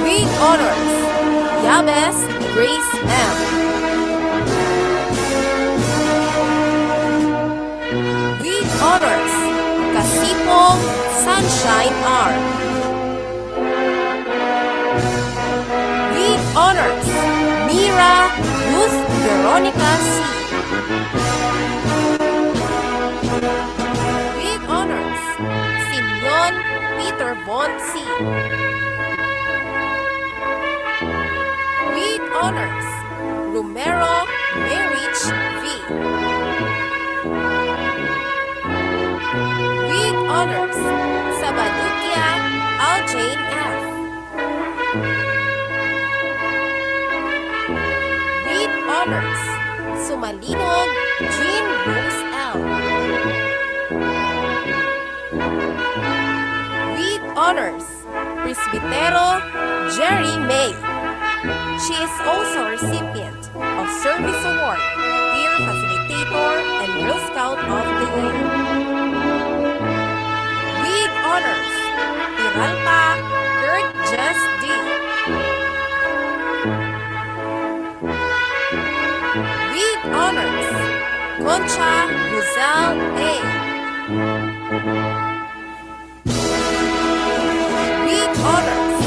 With honors, Yabes Grace M. With honors, Kasipong Sunshine R. With honors, Mira Ruth Veronica C. With honors, Simeon Peter Von C. With honors, Romero Marriage V. With honors, Sabadukia Aljane F. With honors, Sumalinog Jean Rose L. With honors, Presbitero Jerry May. She is also a recipient of Service Award, Peer Facilitator, and Girl Scout of the Year. With honors, Iralpa Kurt Jess D. With honors, Concha Rizal A. With honors,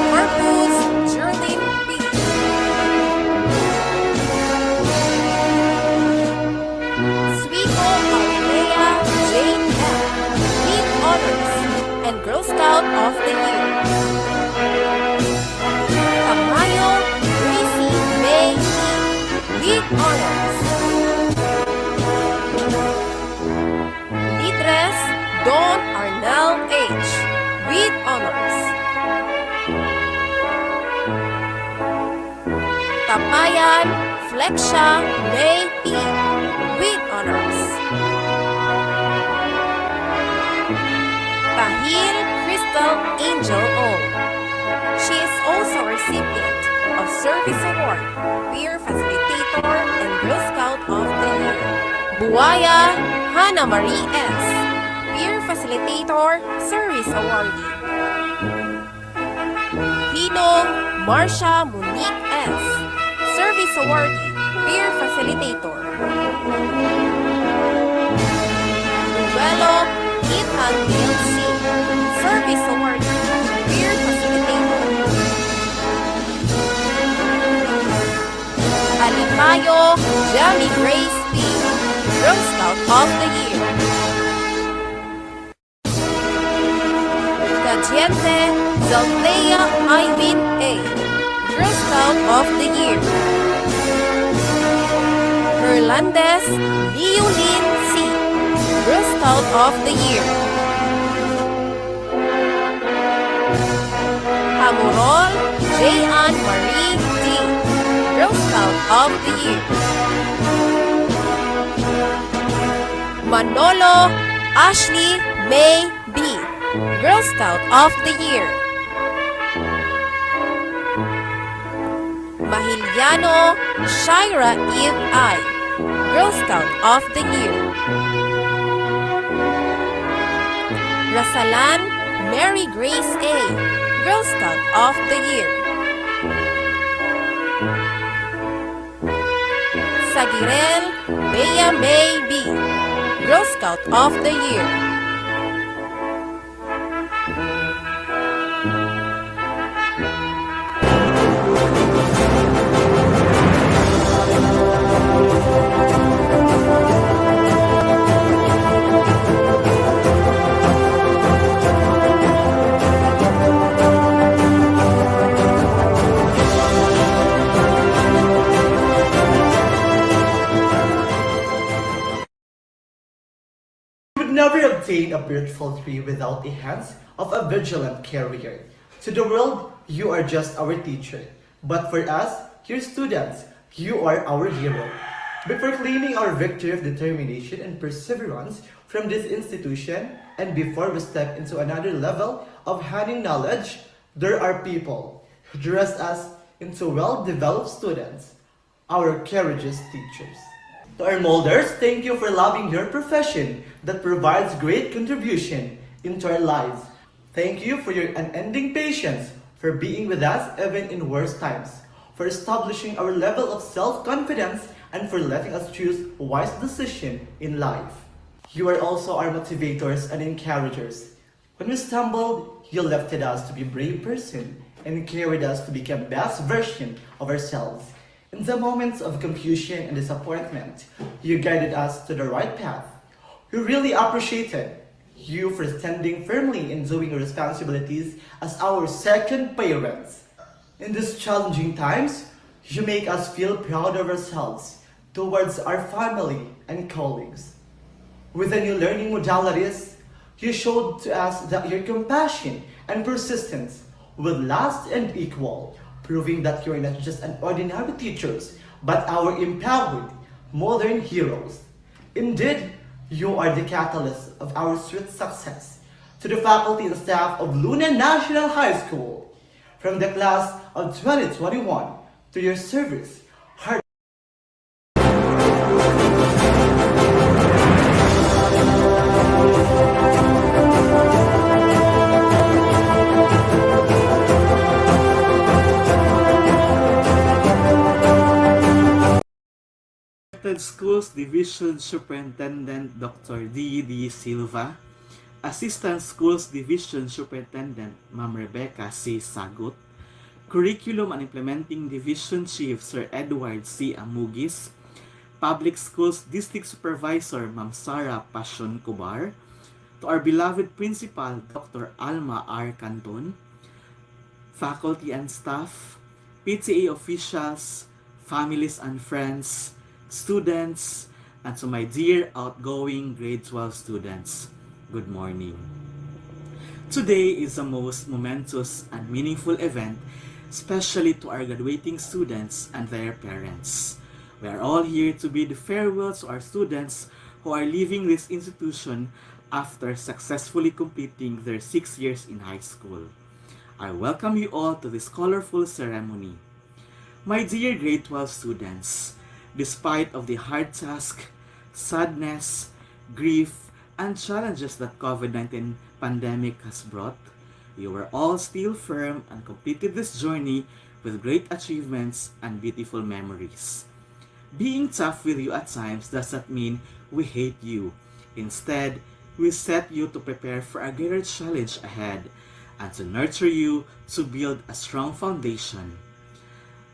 Corpus Jerlyn B. Sweeto Althea Jane L. With honors and Girl Scout of the Year. Tamayo Gracie May E. With honors. Lidres Don Arnel H. With honors. Tapayan Flexia May P. With honors. Tahil Crystal Angel O. She is also a recipient of Service Award, Peer Facilitator, and Girl Scout of the Year. Buaya Hannah Marie S., Peer Facilitator, Service Awardee. Hinong Marcia Monique S., Service Awardee, Peer Facilitator. Ruelo Ethan Dale C., Service Awardee, Peer Facilitator. Alipayo Jamie Grace P., Girl Scout of the Year. Cadiente Zalthea Eileen A., Girl Scout of the Year. Hernandez Leolyn C., Girl Scout of the Year. Hamurol Jayan Marie D., Girl Scout of the Year. Manolo Ashley May B., Girl Scout of the Year. Mahiliano Shira Eve I., Girl Scout of the Year. Rasalan Mary Grace A., Girl Scout of the Year. Sagirel Bea May B., Girl Scout of the Year. Never obtain a beautiful tree without the hands of a vigilant carrier. To the world, you are just our teacher. But for us, your students, you are our hero. Before claiming our victory of determination and perseverance from this institution, and before we step into another level of handing knowledge, there are people who dress us into well-developed students, our courageous teachers. To our molders, thank you for loving your profession that provides great contribution into our lives. Thank you for your unending patience, for being with us even in worst times, for establishing our level of self-confidence, and for letting us choose wise decision in life. You are also our motivators and encouragers. When we stumbled, you lifted us to be a brave person and carried us to become best version of ourselves. In the moments of confusion and disappointment, you guided us to the right path. We really appreciated you for standing firmly in doing your responsibilities as our second parents. In these challenging times, you make us feel proud of ourselves towards our family and colleagues. With the new learning modalities, you showed to us that your compassion and persistence will last and equal, proving that you are not just an ordinary teachers, but our empowered modern heroes. Indeed, you are the catalyst of our sweet success. To the faculty and staff of Luna National High School, from the class of 2021, to your service, hard Schools Division Superintendent Dr. D.D. Silva, Assistant Schools Division Superintendent Ma'am Rebecca C. Sagut, Curriculum and Implementing Division Chief Sir Edward C. Amugis, Public Schools District Supervisor Ma'am Sara Passion Cobar, to our beloved Principal Dr. Alma R. Canton, faculty and staff, PTA officials, families and friends, students, and to my dear outgoing grade 12 students, good morning. Today is the most momentous and meaningful event, especially to our graduating students and their parents. We are all here to bid farewell to our students who are leaving this institution after successfully completing their 6 years in high school. I welcome you all to this colorful ceremony. My dear grade 12 students, despite of the hard task, sadness, grief, and challenges that COVID-19 pandemic has brought, you were all still firm and completed this journey with great achievements and beautiful memories. Being tough with you at times does not mean we hate you. Instead, we set you to prepare for a greater challenge ahead and to nurture you to build a strong foundation.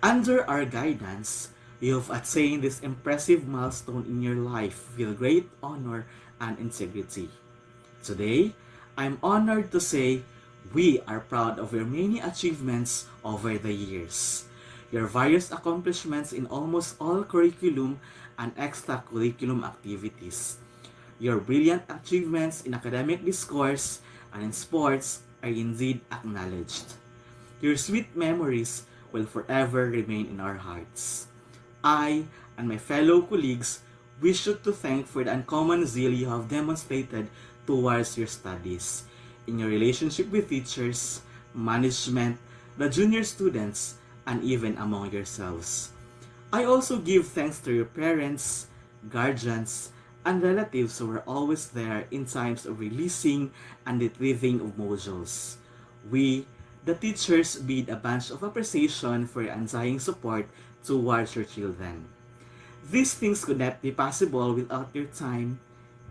Under our guidance, you have attained this impressive milestone in your life with great honor and integrity. Today, I'm honored to say we are proud of your many achievements over the years. Your various accomplishments in almost all curriculum and extracurriculum activities. Your brilliant achievements in academic discourse and in sports are indeed acknowledged. Your sweet memories will forever remain in our hearts. I and my fellow colleagues wish you to thank for the uncommon zeal you have demonstrated towards your studies, in your relationship with teachers, management, the junior students, and even among yourselves. I also give thanks to your parents, guardians, and relatives who were always there in times of releasing and retrieving of modules. We, the teachers, bid a bunch of appreciation for your undying support towards your children. These things could not be possible without your time,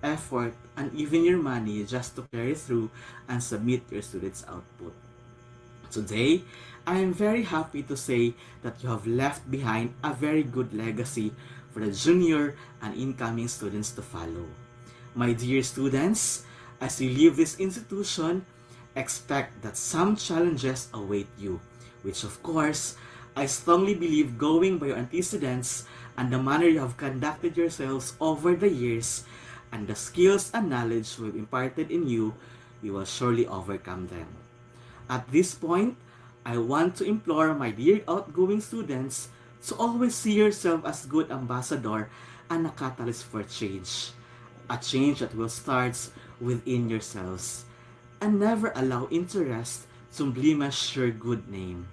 effort, and even your money just to carry through and submit your students' output. Today, I am very happy to say that you have left behind a very good legacy for the junior and incoming students to follow. My dear students, as you leave this institution, expect that some challenges await you, which of course, I strongly believe going by your antecedents and the manner you have conducted yourselves over the years and the skills and knowledge we've imparted in you, you will surely overcome them. At this point, I want to implore my dear outgoing students to always see yourself as good ambassador and a catalyst for change. A change that will start within yourselves. And never allow interest to blemish your good name.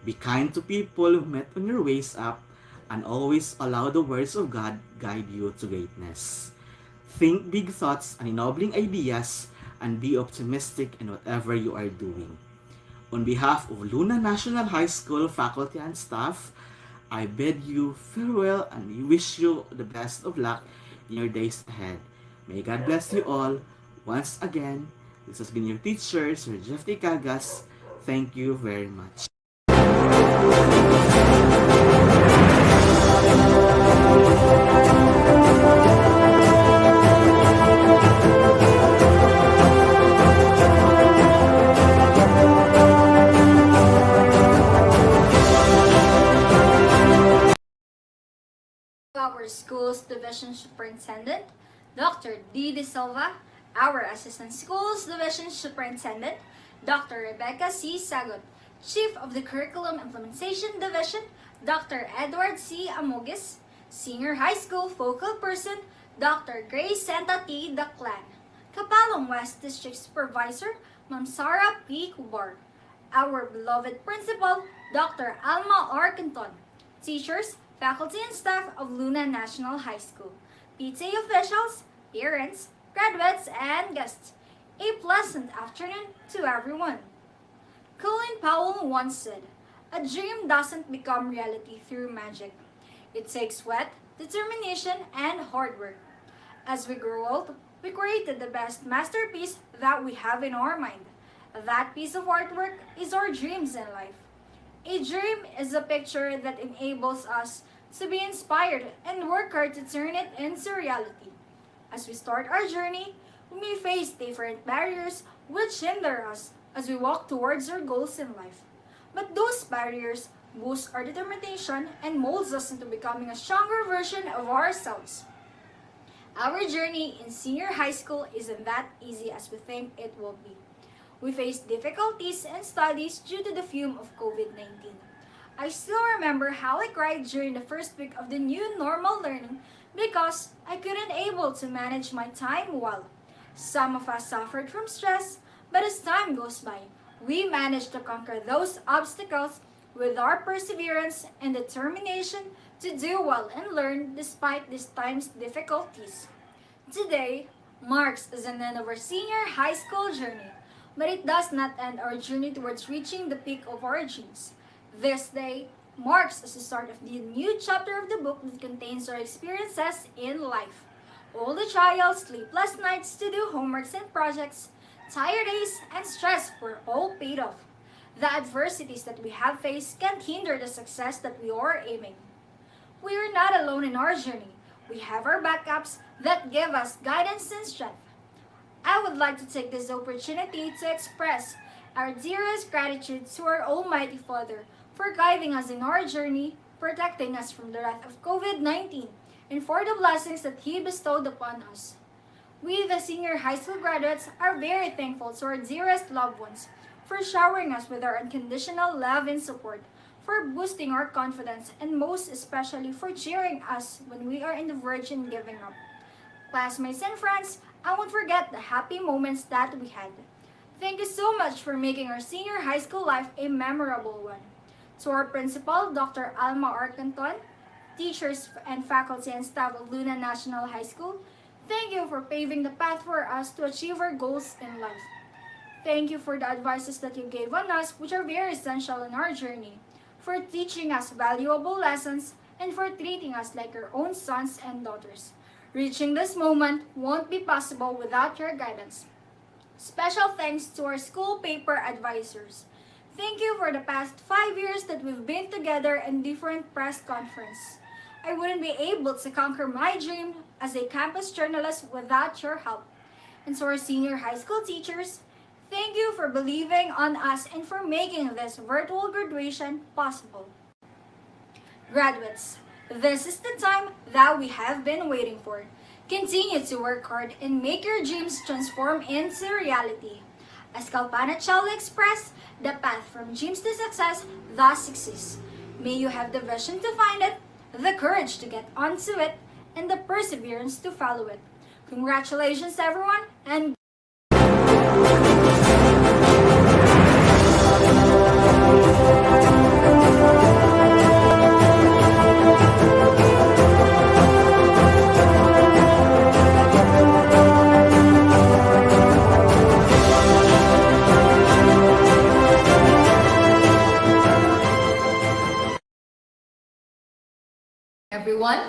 Be kind to people who met on your ways up and always allow the words of God guide you to greatness. Think big thoughts and ennobling ideas and be optimistic in whatever you are doing. On behalf of Luna National High School faculty and staff, I bid you farewell and wish you the best of luck in your days ahead. May God bless you all. Once again, this has been your teacher, Sir Jeffrey Cagas. Thank you very much. Our Schools Division Superintendent, Dr. D. De Silva, our Assistant Schools Division Superintendent, Dr. Rebecca C. Sagot, Chief of the Curriculum Implementation Division, Dr. Edward C. Amogis, Senior High School Focal Person, Dr. Grace Santa T. Daclan, Kapalong West District Supervisor, Ma'am Sarah P. Kubar, our beloved Principal, Dr. Alma R. Quinton, teachers, faculty and staff of Luna National High School, PTA officials, parents, graduates, and guests. A pleasant afternoon to everyone. Colin Powell once said, "A dream doesn't become reality through magic. It takes sweat, determination, and hard work." As we grew old, we created the best masterpiece that we have in our mind. That piece of artwork is our dreams in life. A dream is a picture that enables us to be inspired and work hard to turn it into reality. As we start our journey, we may face different barriers which hinder us as we walk towards our goals in life. But those barriers boost our determination and molds us into becoming a stronger version of ourselves. Our journey in senior high school isn't that easy as we think it will be. We face difficulties in studies due to the fume of COVID-19. I still remember how I cried during the first week of the new normal learning because I couldn't able to manage my time well. Some of us suffered from stress, but as time goes by, we managed to conquer those obstacles with our perseverance and determination to do well and learn despite this time's difficulties. Today marks as an end of our senior high school journey, but it does not end our journey towards reaching the peak of our dreams. This day marks as the start of the new chapter of the book that contains our experiences in life. All the trials, sleepless nights to do homeworks and projects, tired days, and stress were all paid off. The adversities that we have faced can't hinder the success that we are aiming. We are not alone in our journey. We have our backups that give us guidance and strength. I would like to take this opportunity to express our dearest gratitude to our Almighty Father for guiding us in our journey, protecting us from the wrath of COVID-19, and for the blessings that He bestowed upon us. We, the senior high school graduates, are very thankful to our dearest loved ones for showering us with our unconditional love and support, for boosting our confidence, and most especially for cheering us when we are in the verge of giving up. Classmates and friends, I won't forget the happy moments that we had. Thank you so much for making our senior high school life a memorable one. To our principal, Dr. Alma Arcanton, teachers and faculty and staff of Luna National High School, thank you for paving the path for us to achieve our goals in life. Thank you for the advices that you gave on us, which are very essential in our journey, for teaching us valuable lessons, and for treating us like your own sons and daughters. Reaching this moment won't be possible without your guidance. Special thanks to our school paper advisors. Thank you for the past 5 years that we've been together in different press conferences. I wouldn't be able to conquer my dream as a campus journalist without your help. And to our senior high school teachers, thank you for believing on us and for making this virtual graduation possible. Graduates, this is the time that we have been waiting for. Continue to work hard and make your dreams transform into reality. As Kalpana Chawla expressed, the path from dreams to success thus exists. May you have the vision to find it, the courage to get onto it, and the perseverance to follow it. Congratulations everyone, and everyone.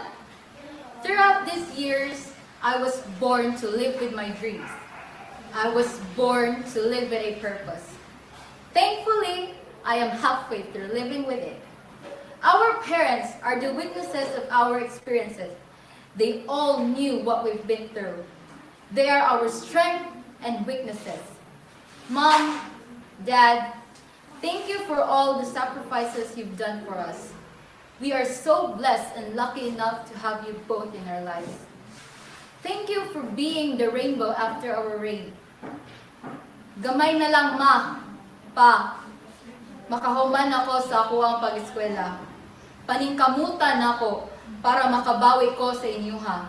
Throughout these years, I was born to live with my dreams. I was born to live with a purpose. Thankfully, I am halfway through living with it. Our parents are the witnesses of our experiences. They all knew what we've been through. They are our strength and weaknesses. Mom, Dad, thank you for all the sacrifices you've done for us. We are so blessed and lucky enough to have you both in our lives. Thank you for being the rainbow after our rain. Gamay na lang ma, pa, makahuman ako sa akuang pag-eskwela. Paningkamutan ako para makabawi ko sa inyuha.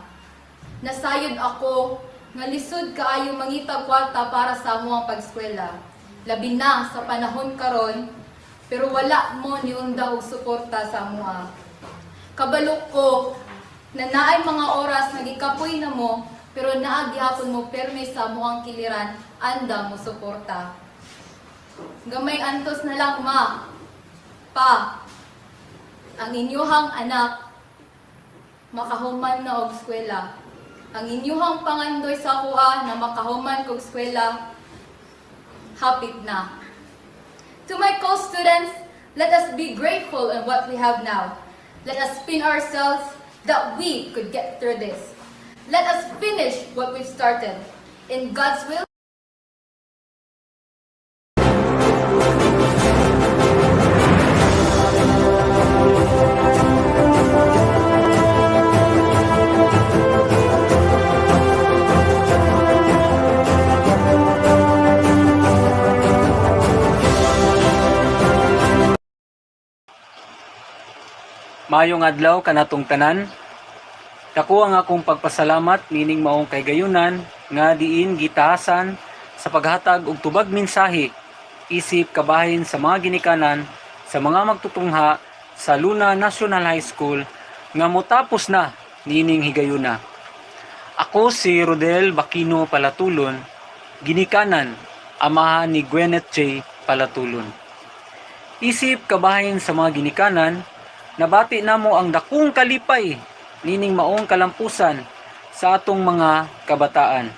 Nasayod ako, nga lisod kaayo mangita kwarta para sa amuang pag-eskwela. Labi na sa panahon karon, pero wala mo niunda og suporta sa amuha. Kabalok ko na naay mga oras nga gikapoy na mo, pero naa gihapon mo perme sa amuang kiliran, anda mo suporta. Gamay antos na lang ma, pa, ang inyuhang anak makahuman na og eskwela. Ang inyuhang pangandoy sa kuha na makahuman kog eskwela, hapit na. To my co-students, let us be grateful in what we have now. Let us spin ourselves that we could get through this. Let us finish what we've started. In God's will, Maayong adlaw kanatong tanan. Dako ang akong pagpasalamat nining maong kay gayunan nga diin gitaasan sa paghatag og tubag mensahe isip kabahin sa mga ginikanan sa mga magtutungha sa Luna National High School nga motapos na nining higayuna. Ako si Rodel Bakino Palatulon, ginikanan, amahan ni Gwyneth J. Palatulon. Isip kabahin sa mga ginikanan, nabati namo ang dakong kalipay nining maong kalampusan sa atong mga kabataan.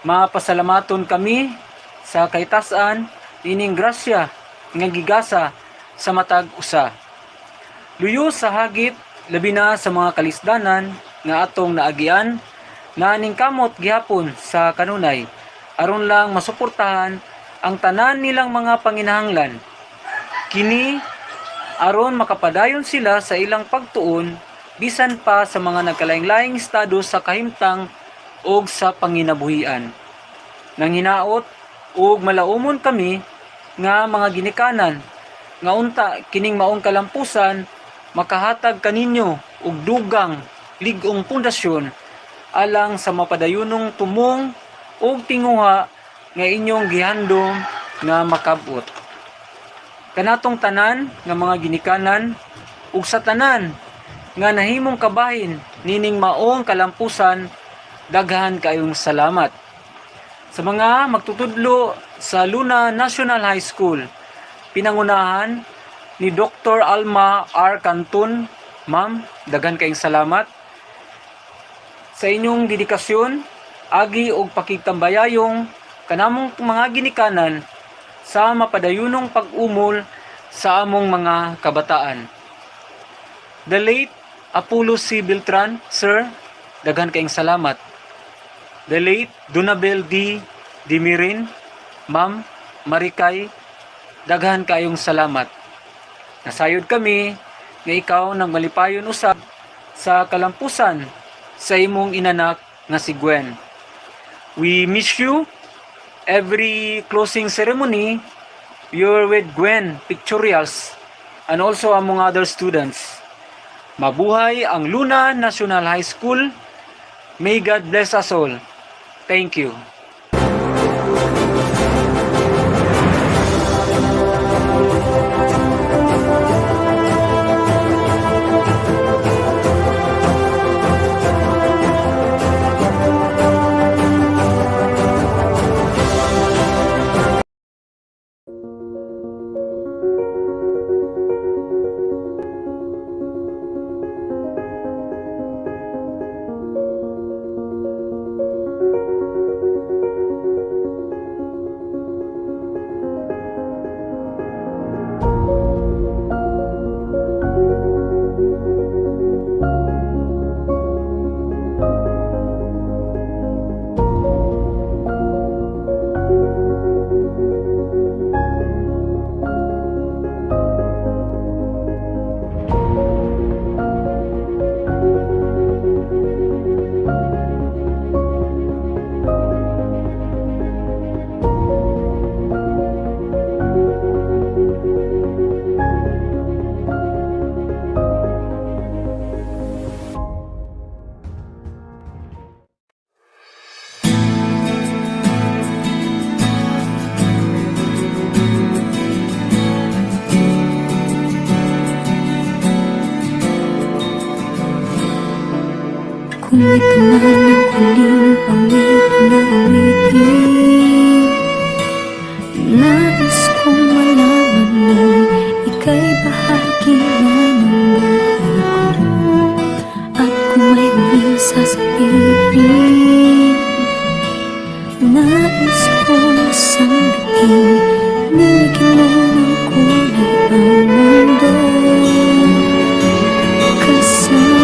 Mapasalamaton kami sa kaitasan nining grasya nga gigasa sa matag usa. Luyo sa hagit labi na sa mga kalisdanan nga atong naagian na ningkamot gihapon sa kanunay aron lang masuportahan ang tanan nilang mga panginahanglan. Kini aron makapadayon sila sa ilang pagtuon bisan pa sa mga nagkalaing-laing estado sa kahimtang o sa panginabuhian. Nang hinaot ug malaumon kami nga mga ginikanan nga unta kining maong kalampusan makahatag kaninyo og dugang lig-ong pundasyon alang sa mapadayunong tumong o tinguha nga inyong gihandom nga makabot. Kanatong tanan nga mga ginikanan ug sa tanan nga nahimong kabahin nining maong kalampusan, daghan kayong salamat. Sa mga magtutudlo sa Luna National High School, pinangunahan ni Dr. Alma R. Cantun, Ma'am, daghan kayong salamat sa inyong dedikasyon, agi og pakigtambayayong kanamong mga ginikanan sa mapadayunong pag-umol sa among mga kabataan. The late Apollo C. Beltran, Sir, daghan kayong salamat. The late Donabel D. Dimirin, Ma'am Marikay, daghan kayong salamat. Nasayod kami nga ikaw nang malipayon usab sa kalampusan sa imong inanak nga si Gwen. We miss you. Every closing ceremony, you're with Gwen pictorials and also among other students. Mabuhay ang Luna National High School. May God bless us all. Thank you. Kung ito man ang huling pangit na ulitin, nais kong malaman mo ika'y bahagi na ng buhay ko. At kung may huling sasabihin, nais kong sanggitin, niligin mo ng kulay ang mundo. Kasama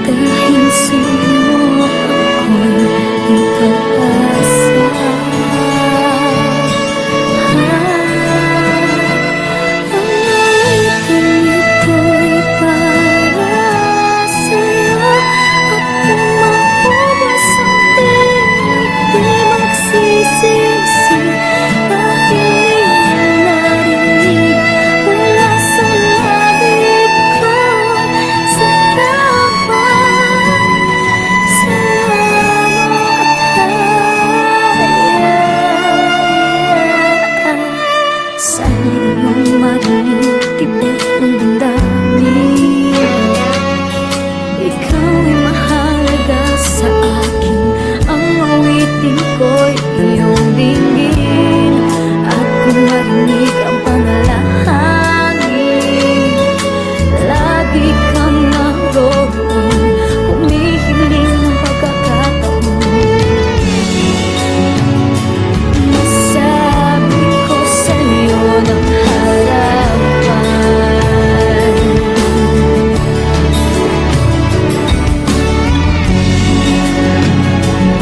kita dahil sa'yo ako'y ipag-asa. Ang awitin ito'y para sa'yo. marinig ang panalangin. Lagi kang naroon, humihiling ng pagkakataon. Masabi ko sa'yo ng harapan,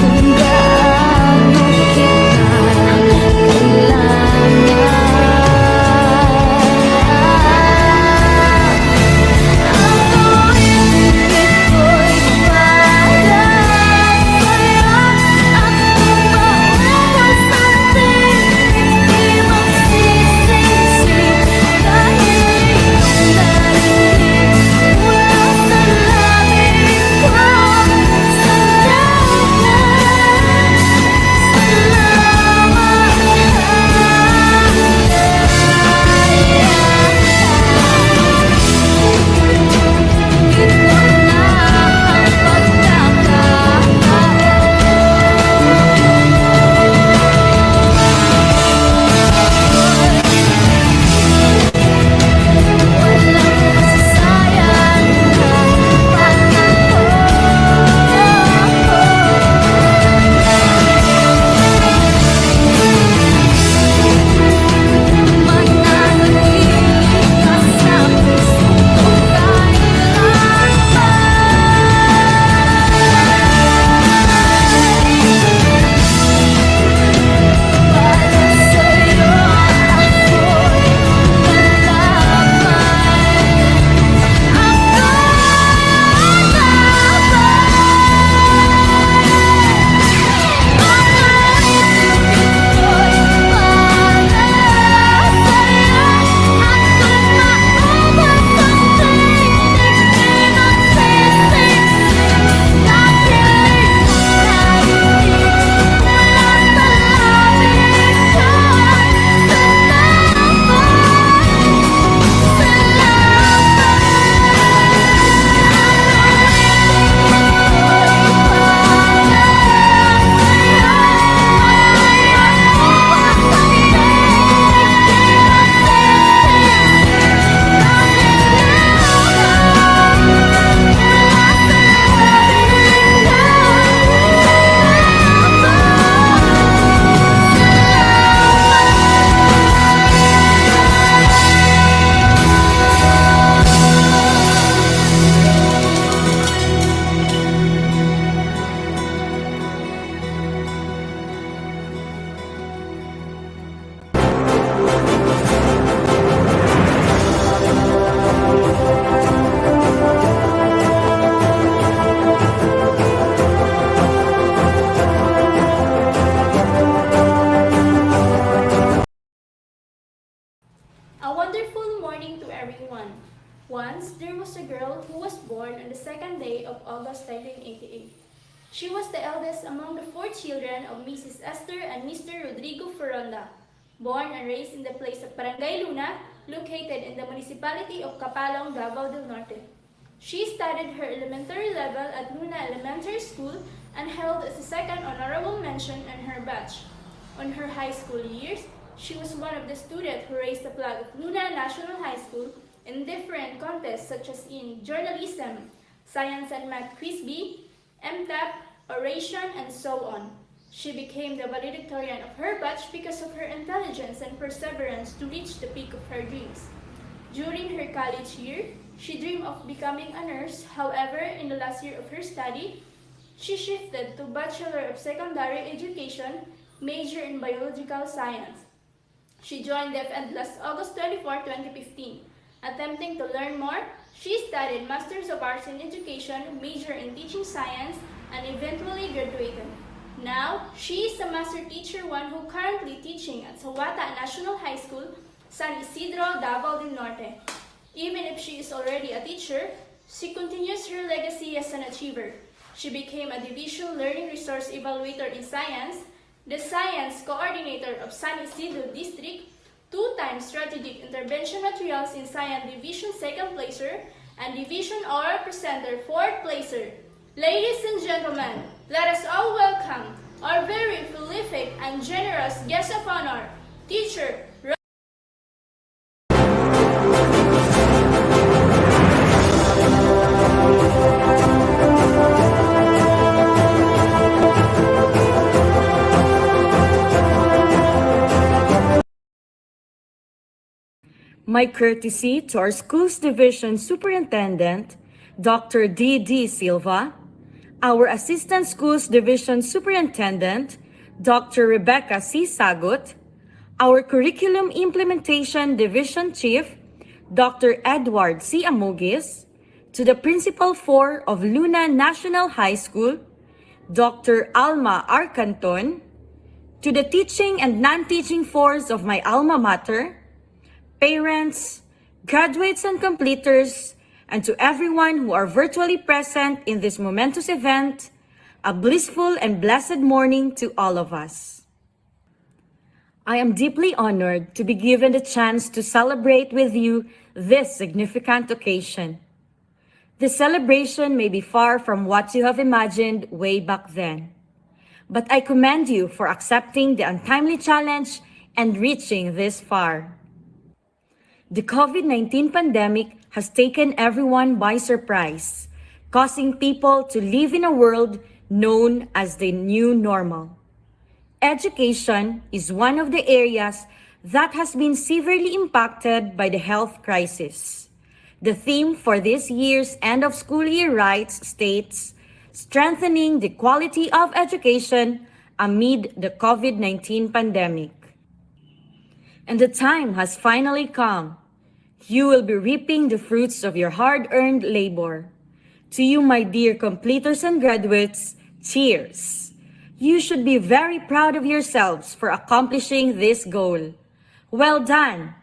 kung gaano kita Once, there was a girl who was born on the second day of August 1988. She was the eldest among the 4 children of Mrs. Esther and Mr. Rodrigo Ferronda, born and raised in the place of Barangay Luna, located in the municipality of Capalong, Davao del Norte. She studied her elementary level at Luna Elementary School and held as the second honorable mention in her batch. On her high school years, she was one of the students who raised the flag of Luna National High School in different contests such as in journalism, science and math quiz bee, MTAP, oration, and so on. She became the valedictorian of her batch because of her intelligence and perseverance to reach the peak of her dreams. During her college year, she dreamed of becoming a nurse. However, in the last year of her study, she shifted to Bachelor of Secondary Education, major in Biological Science. She joined DepEd last August 24, 2015. Attempting to learn more, she studied Masters of Arts in Education, major in Teaching Science, and eventually graduated. Now, she is a Master Teacher 1 who currently teaching at Sawata National High School, San Isidro, Davao del Norte. Even if she is already a teacher, she continues her legacy as an achiever. She became a Division Learning Resource Evaluator in Science, the Science Coordinator of San Isidro District, 2-time Strategic Intervention Materials in Science Division 2nd placer, and Division Oral Presenter 4th placer. Ladies and gentlemen, let us all welcome our very prolific and generous guest of honor, Teacher My courtesy to our Schools Division Superintendent, Dr. D.D. Silva, our Assistant Schools Division Superintendent, Dr. Rebecca C. Sagut, our Curriculum Implementation Division Chief, Dr. Edward C. Amugis, to the Principal 4 of Luna National High School, Dr. Alma Arcanton, to the teaching and non-teaching force of my alma mater, parents, graduates and completers, and to everyone who are virtually present in this momentous event, a blissful and blessed morning to all of us. I am deeply honored to be given the chance to celebrate with you this significant occasion. The celebration may be far from what you have imagined way back then, but I commend you for accepting the untimely challenge and reaching this far. The COVID-19 pandemic has taken everyone by surprise, causing people to live in a world known as the new normal. Education is one of the areas that has been severely impacted by the health crisis. The theme for this year's end of school year rites states, strengthening the quality of education amid the COVID-19 pandemic. And the time has finally come. You will be reaping the fruits of your hard-earned labor. To you, my dear completers and graduates, cheers! You should be very proud of yourselves for accomplishing this goal. Well done!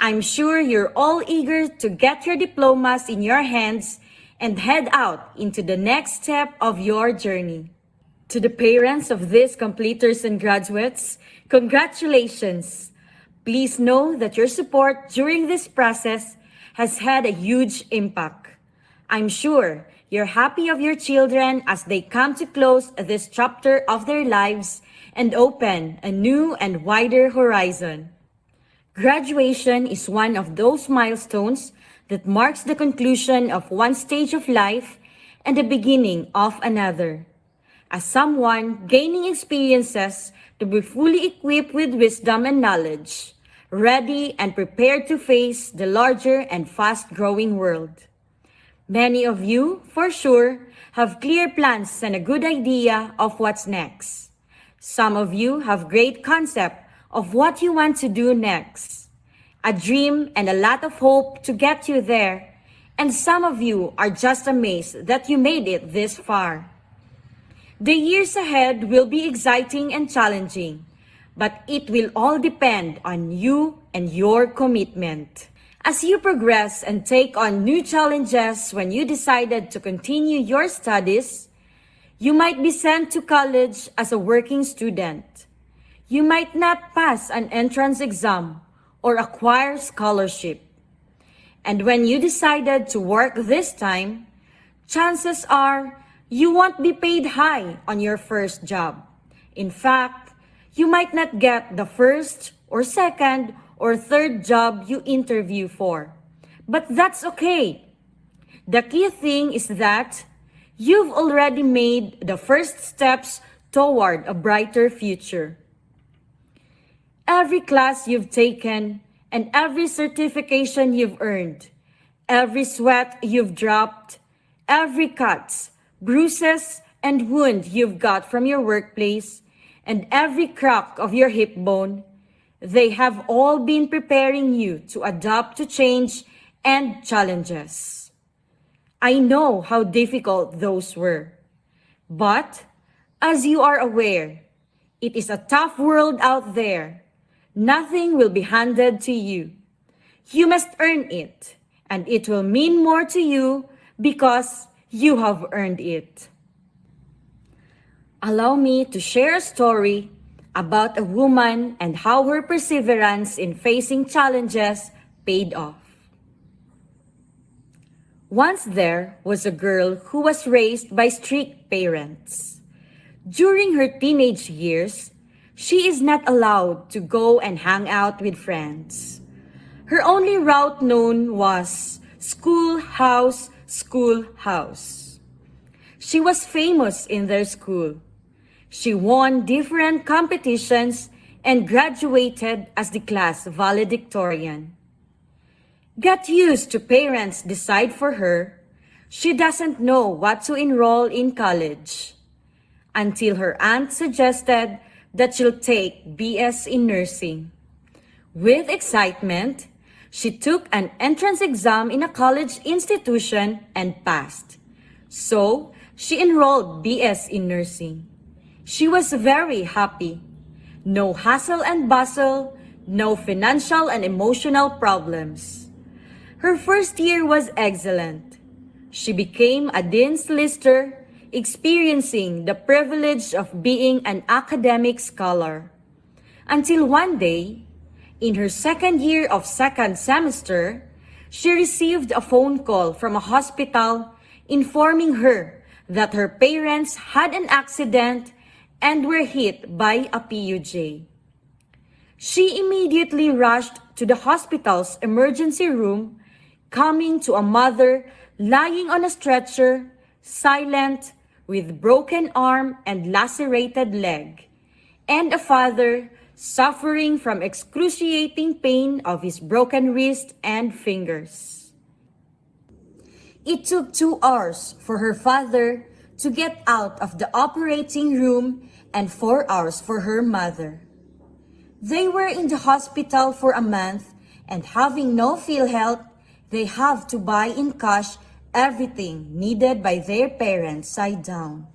I'm sure you're all eager to get your diplomas in your hands and head out into the next step of your journey. To the parents of these completers and graduates, congratulations! Please know that your support during this process has had a huge impact. I'm sure you're happy of your children as they come to close this chapter of their lives and open a new and wider horizon. Graduation is one of those milestones that marks the conclusion of one stage of life and the beginning of another. As someone gaining experiences to be fully equipped with wisdom and knowledge, ready and prepared to face the larger and fast-growing world. Many of you, for sure, have clear plans and a good idea of what's next. Some of you have great concept of what you want to do next, a dream and a lot of hope to get you there, and some of you are just amazed that you made it this far. The years ahead will be exciting and challenging, but it will all depend on you and your commitment. As you progress and take on new challenges when you decided to continue your studies, you might be sent to college as a working student. You might not pass an entrance exam or acquire scholarship. And when you decided to work this time, chances are you won't be paid high on your first job. In fact, you might not get the first or second or third job you interview for. But that's okay. The key thing is that you've already made the first steps toward a brighter future. Every class you've taken and every certification you've earned, every sweat you've dropped, every cuts, bruises, and wound you've got from your workplace, and every crack of your hip bone, they have all been preparing you to adapt to change and challenges. I know how difficult those were, but as you are aware, it is a tough world out there. Nothing will be handed to you. You must earn it, and it will mean more to you because you have earned it. Allow me to share a story about a woman and how her perseverance in facing challenges paid off. Once there was a girl who was raised by strict parents. During her teenage years, she is not allowed to go and hang out with friends. Her only route known was schoolhouse, schoolhouse. She was famous in their school. She won different competitions and graduated as the class valedictorian. Get used to parents decide for her, she doesn't know what to enroll in college. Until her aunt suggested that she'll take BS in nursing. With excitement, she took an entrance exam in a college institution and passed. So, she enrolled BS in nursing. She was very happy. No hustle and bustle, no financial and emotional problems. Her first year was excellent. She became a Dean's Lister, experiencing the privilege of being an academic scholar. Until one day, in her second year of second semester, she received a phone call from a hospital informing her that her parents had an accident and were hit by a PUJ. She immediately rushed to the hospital's emergency room, coming to a mother lying on a stretcher, silent, with broken arm and lacerated leg, and a father suffering from excruciating pain of his broken wrist and fingers. It took 2 hours for her father to get out of the operating room and 4 hours for her mother. They were in the hospital for a month, and having no PhilHealth, they have to buy in cash everything needed by their parents side down.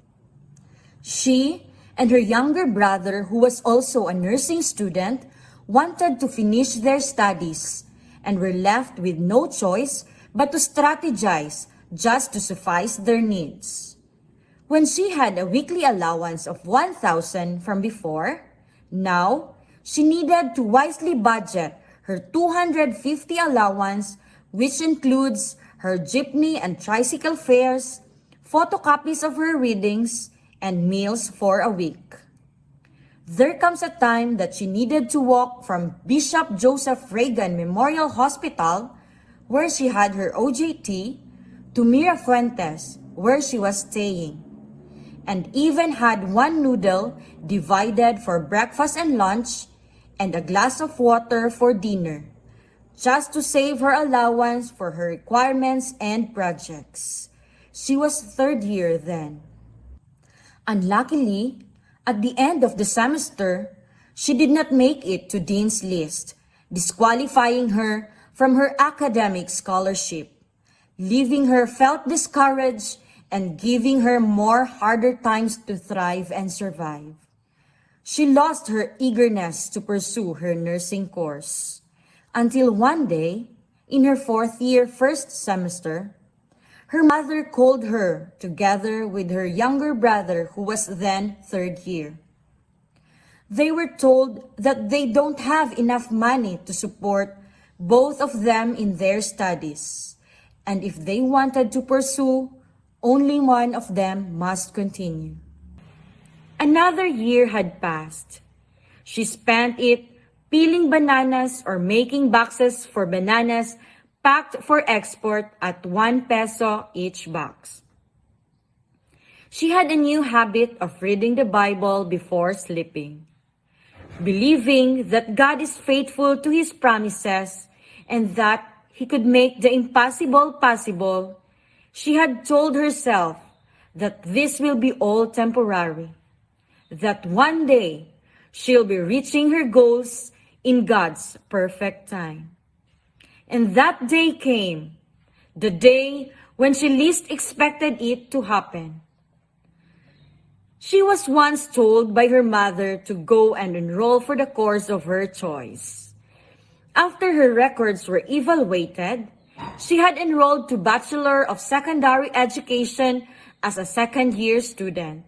She and her younger brother, who was also a nursing student, wanted to finish their studies and were left with no choice but to strategize just to suffice their needs. When she had a weekly allowance of 1,000 from before, now she needed to wisely budget her 250 allowance, which includes her jeepney and tricycle fares, photocopies of her readings, and meals for a week. There comes a time that she needed to walk from Bishop Joseph Reagan Memorial Hospital, where she had her OJT, to Mirafuentes, where she was staying, and even had one noodle divided for breakfast and lunch, and a glass of water for dinner, just to save her allowance for her requirements and projects. She was third year then. Unluckily, at the end of the semester, she did not make it to Dean's List, disqualifying her from her academic scholarship, leaving her felt discouraged and giving her more harder times to thrive and survive. She lost her eagerness to pursue her nursing course, until one day, in her fourth year first semester, her mother called her together with her younger brother, who was then third year. They were told that they don't have enough money to support both of them in their studies, and if they wanted to pursue, only one of them must continue. Another year had passed. She spent it peeling bananas or making boxes for bananas packed for export at 1 peso each box. She had a new habit of reading the Bible before sleeping. Believing that God is faithful to His promises and that He could make the impossible possible, she had told herself that this will be all temporary, that one day she'll be reaching her goals in God's perfect time. And that day came, the day when she least expected it to happen. She was once told by her mother to go and enroll for the course of her choice. After her records were evaluated, she had enrolled to Bachelor of Secondary Education as a second-year student.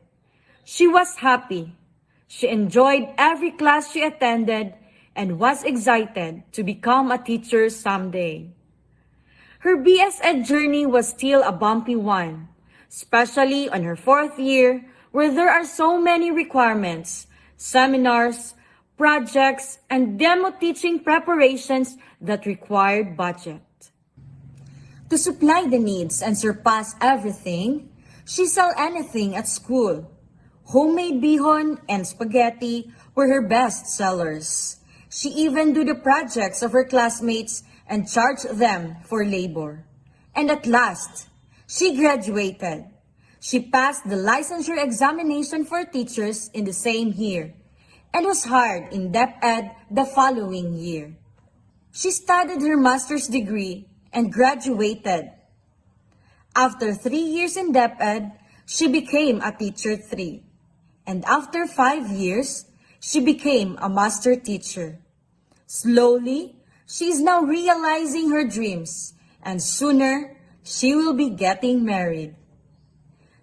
She was happy. She enjoyed every class she attended and was excited to become a teacher someday. Her BS Ed journey was still a bumpy one, especially on her fourth year, where there are so many requirements, seminars, projects, and demo teaching preparations that required budget. To supply the needs and surpass everything, she sold anything at school. Homemade bihon and spaghetti were her best sellers. She even do the projects of her classmates and charged them for labor. And at last, she graduated. She passed the licensure examination for teachers in the same year and was hired in DepEd the following year. She studied her master's degree and graduated. After 3 years in DepEd, she became a teacher 3. And after 5 years, she became a master teacher. Slowly, she is now realizing her dreams, and sooner, she will be getting married.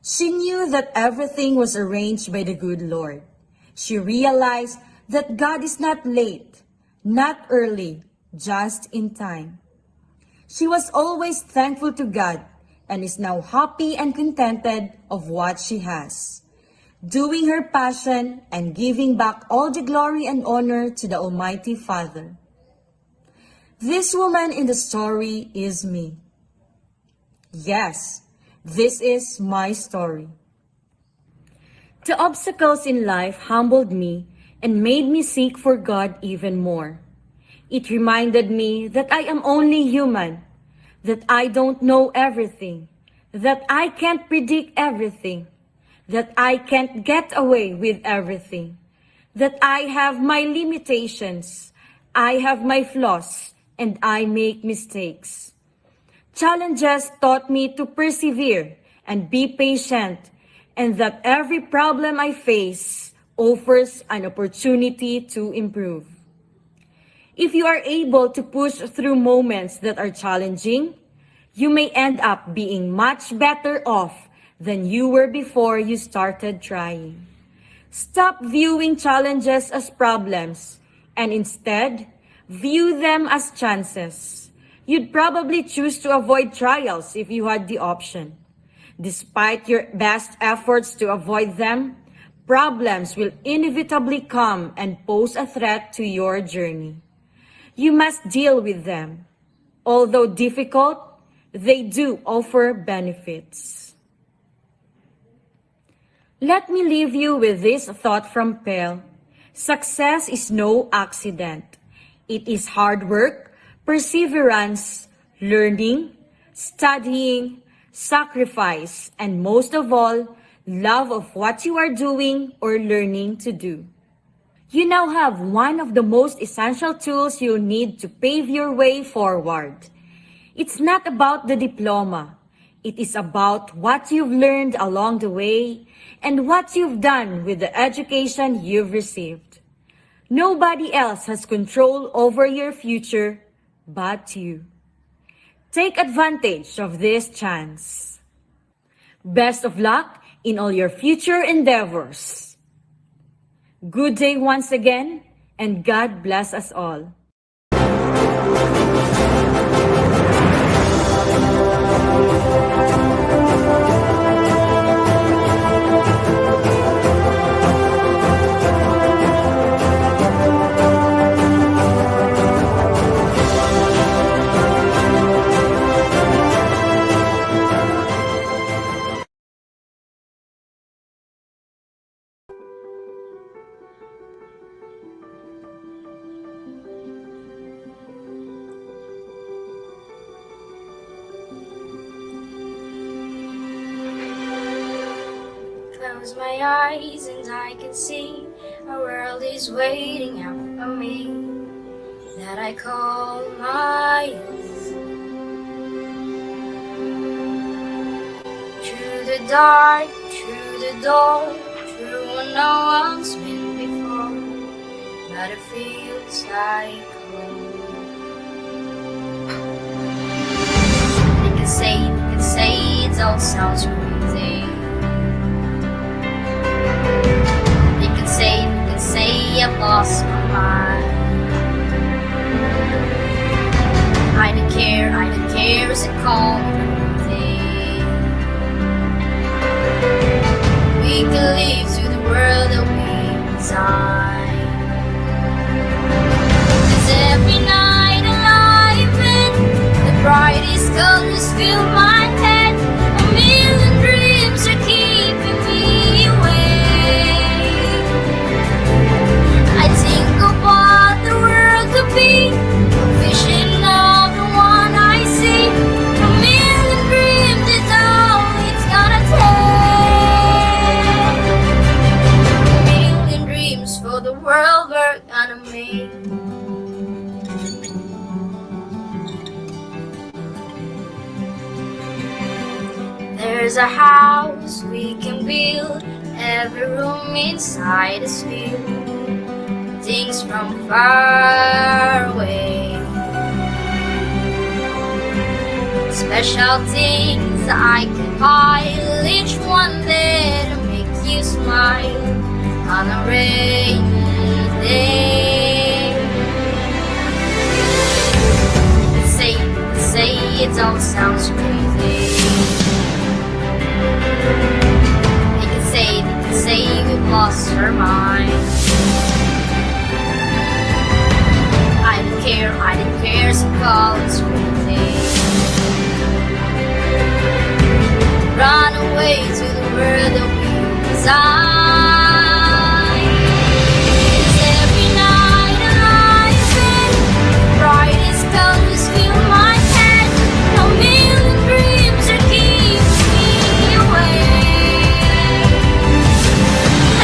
She knew that everything was arranged by the good Lord. She realized that God is not late, not early, just in time. She was always thankful to God and is now happy and contented of what she has, doing her passion and giving back all the glory and honor to the Almighty Father. This woman in the story is me. Yes, this is my story. The obstacles in life humbled me and made me seek for God even more. It reminded me that I am only human, that I don't know everything, that I can't predict everything, that I can't get away with everything, that I have my limitations, I have my flaws, and I make mistakes. Challenges taught me to persevere and be patient, and that every problem I face offers an opportunity to improve. If you are able to push through moments that are challenging, you may end up being much better off than you were before you started trying. Stop viewing challenges as problems and instead view them as chances. You'd probably choose to avoid trials if you had the option. Despite your best efforts to avoid them, problems will inevitably come and pose a threat to your journey. You must deal with them. Although difficult, they do offer benefits. Let me leave you with this thought from Pell. Success is no accident. It is hard work, perseverance, learning, studying, sacrifice, and most of all, love of what you are doing or learning to do. You now have one of the most essential tools you need to pave your way forward. It's not about the diploma. It is about what you've learned along the way and what you've done with the education you've received. Nobody else has control over your future but you. Take advantage of this chance. Best of luck in all your future endeavors. Good day once again, and God bless us all. Close my eyes and I can see a world is waiting out for me that I call my own. Through the dark, through the door, through where no one's been before, but it feels like home. They can say it all sounds crazy. They can say I've lost my mind. I don't care, is it call me crazy? We can live through the world that we design. 'Cause every night alive in the brightest colors fill my head. A million dreams are keeping me awake. I think about the world There's a house we can build, every room inside is filled, things from far away. Special things I compile, each one there to make you smile on a rainy day. Say it all sounds crazy. They can say we've lost our mind. I don't care, so call it crazy. Run away to the world that we design. 'Cause every night I lie in bed, brightest colors fill my head. A million dreams are keeping me awake.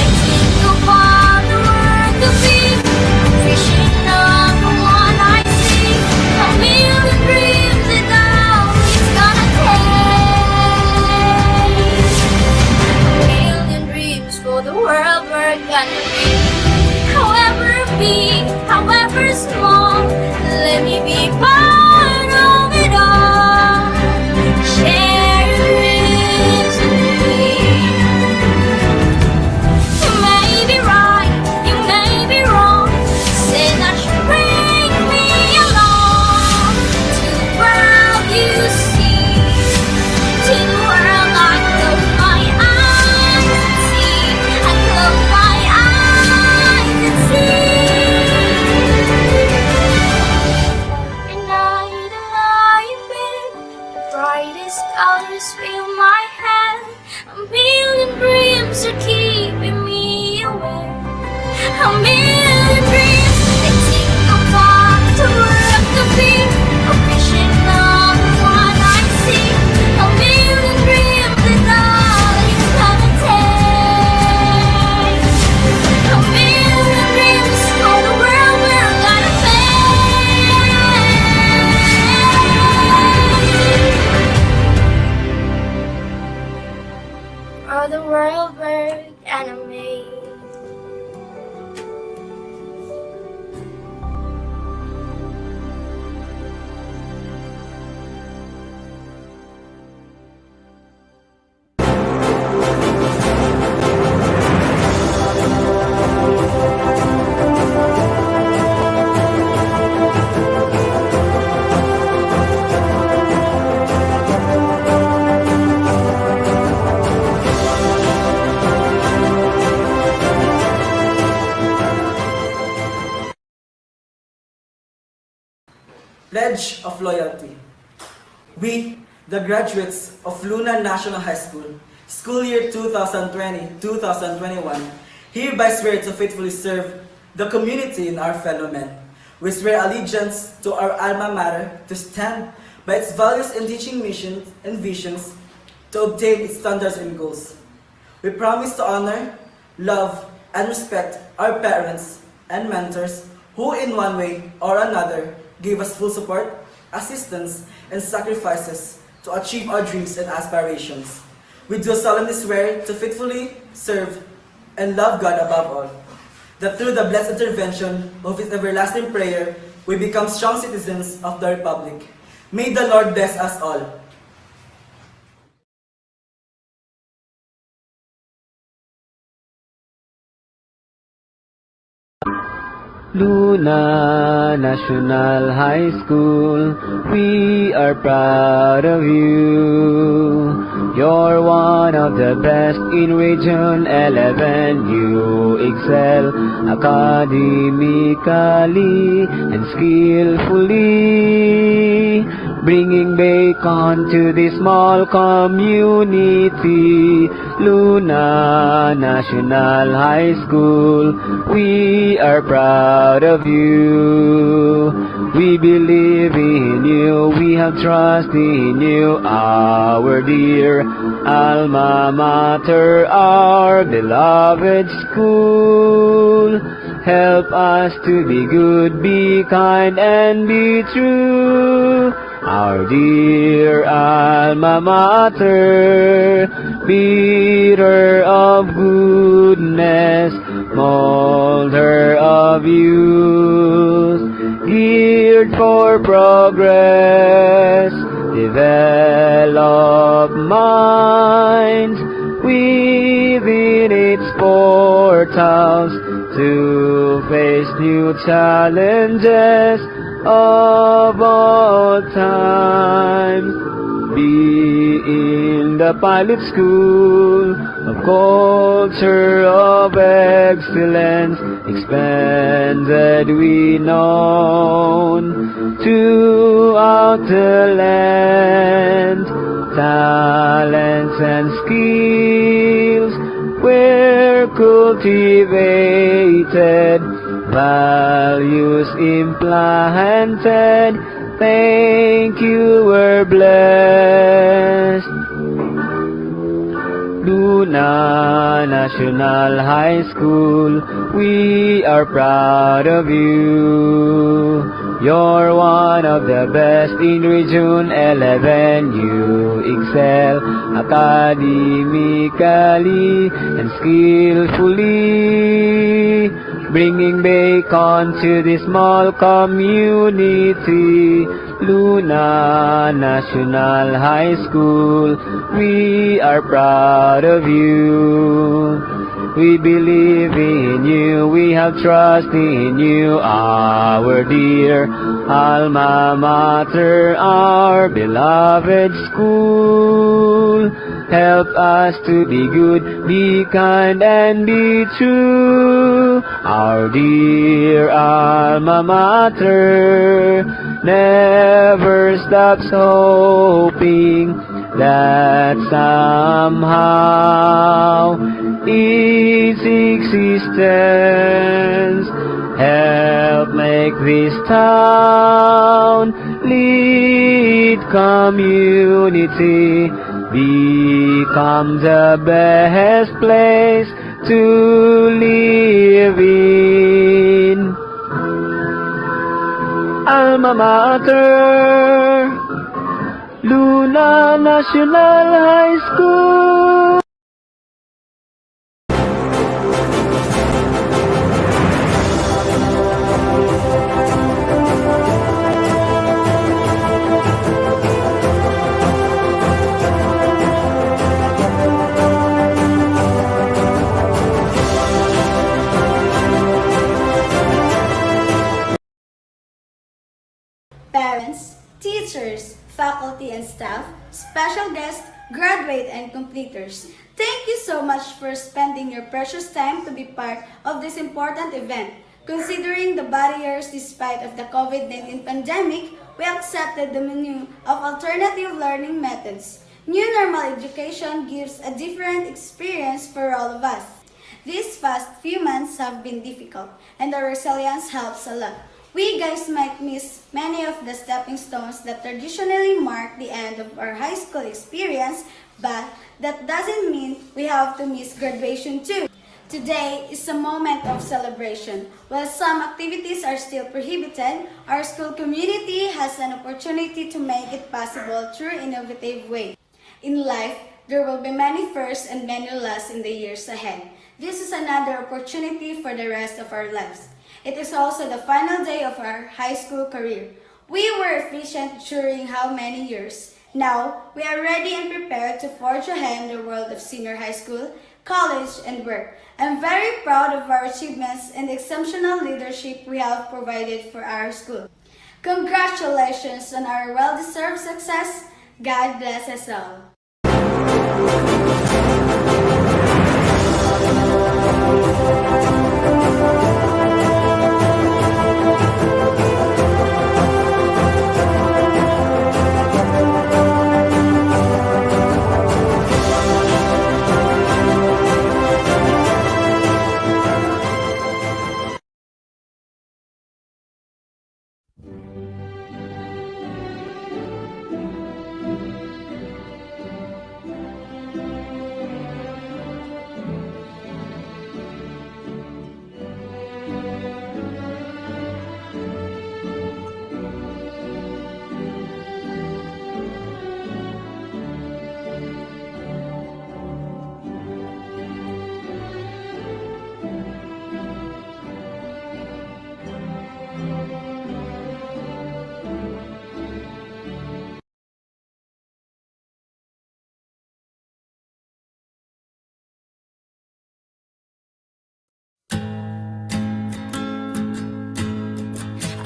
I think of all the world could be, fishing on the one I see. A million dreams and all it's gonna take. A million dreams for the world we're gonna be. However big, however small, let me be part of it all. Share your dreams with me. You may be right, you may be wrong, say that you bring me along to the world you see, to the world I close my eyes and see. I close my eyes and see. Every night I lie in bed, the brightest colors fill my head. A million dreams are keeping me awake. A million dreams, they think of what the world could be. A vision of the one I see. A million dreams is all it's gonna take. A million dreams for the world we're gonna make. For the world we're gonna make. Pledge of Loyalty. We, the graduates of Luna National High School, school year 2020-2021, hereby swear to faithfully serve the community and our fellow men. We swear allegiance to our alma mater, to stand by its values and teaching missions and visions, to obtain its standards and goals. We promise to honor, love, and respect our parents and mentors who in one way or another gave us full support, assistance, and sacrifices to achieve our dreams and aspirations. We do solemnly swear to faithfully serve and love God above all, that through the blessed intervention of His everlasting prayer, we become strong citizens of the Republic. May the Lord bless us all. Luna National High School, we are proud of you. You're one of the best in Region 11. You excel academically and skillfully, bringing bacon to this small community. Luna National High School, we are proud of you. We believe in you, we have trust in you, our dear alma mater, our beloved school. Help us to be good, be kind, and be true. our dear alma mater, bearer of goodness, molder of youth, geared for progress, develop minds within its portals to face new challenges of all times. Be in the pilot school of culture of excellence, expanded we known throughout the land. Talents and skills were cultivated, values implanted. Thank you, we're blessed. Luna National High School, we are proud of you. You're one of the best in Region 11. You excel academically and skillfully, bringing bacon to this small community. Luna National High School, we are proud of you. We believe in you, we have trust in you, our dear alma mater, our beloved school. Help us to be good, be kind, and be true. Our dear alma mater never stops hoping that somehow its existence help make this town, lead community, become the best place to live in. Alma Mater, Luna National High School. Parents, teachers, faculty and staff, special guests, graduate and completers, thank you so much for spending your precious time to be part of this important event. Considering the barriers despite of the COVID-19 pandemic, we accepted the menu of alternative learning methods. New normal education gives a different experience for all of us. These past few months have been difficult, and our resilience helps a lot. We guys might miss many of the stepping stones that traditionally mark the end of our high school experience, but that doesn't mean we have to miss graduation too. Today is a moment of celebration. While some activities are still prohibited, our school community has an opportunity to make it possible through innovative ways. In life, there will be many firsts and many lasts in the years ahead. This is another opportunity for the rest of our lives. It is also the final day of our high school career. We were efficient during how many years? Now, we are ready and prepared to forge ahead in the world of senior high school, college, and work. I'm very proud of our achievements and the exceptional leadership we have provided for our school. Congratulations on our well-deserved success. God bless us all.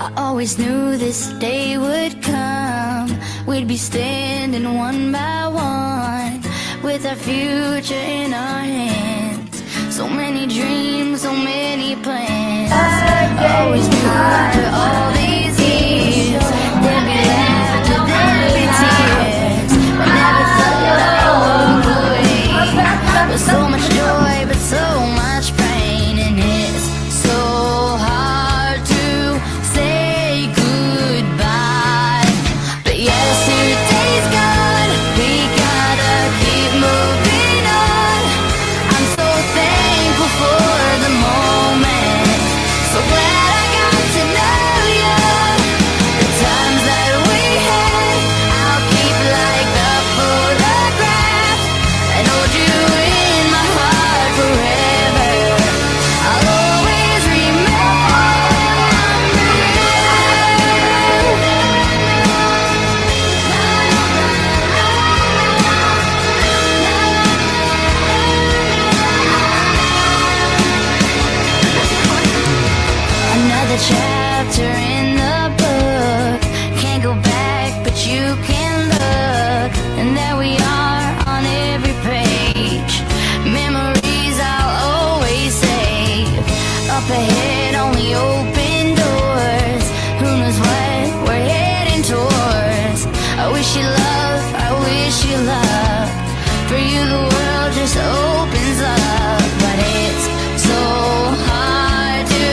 I always knew this day would come. We'd be standing one by one with our future in our hands. So many dreams, so many plans. I always knew after all these years there'd be laughter, there'd be tears. But never thought I'd walk away with so much joy, but so much pain. And it's so hard to say goodbye. But yesterday's gone, we gotta keep moving on. I'm so thankful for the moment, so glad I got to know you. The times that we had, I'll keep like a photograph and hold you in my heart forever. I'll always another chapter in the book. Can't go back, but you can look. And there we are on every page. Memories I'll always save. Up ahead, only open doors. Who knows what we're heading towards? I wish you love, I wish you love. For you the world just opens up. But it's so hard to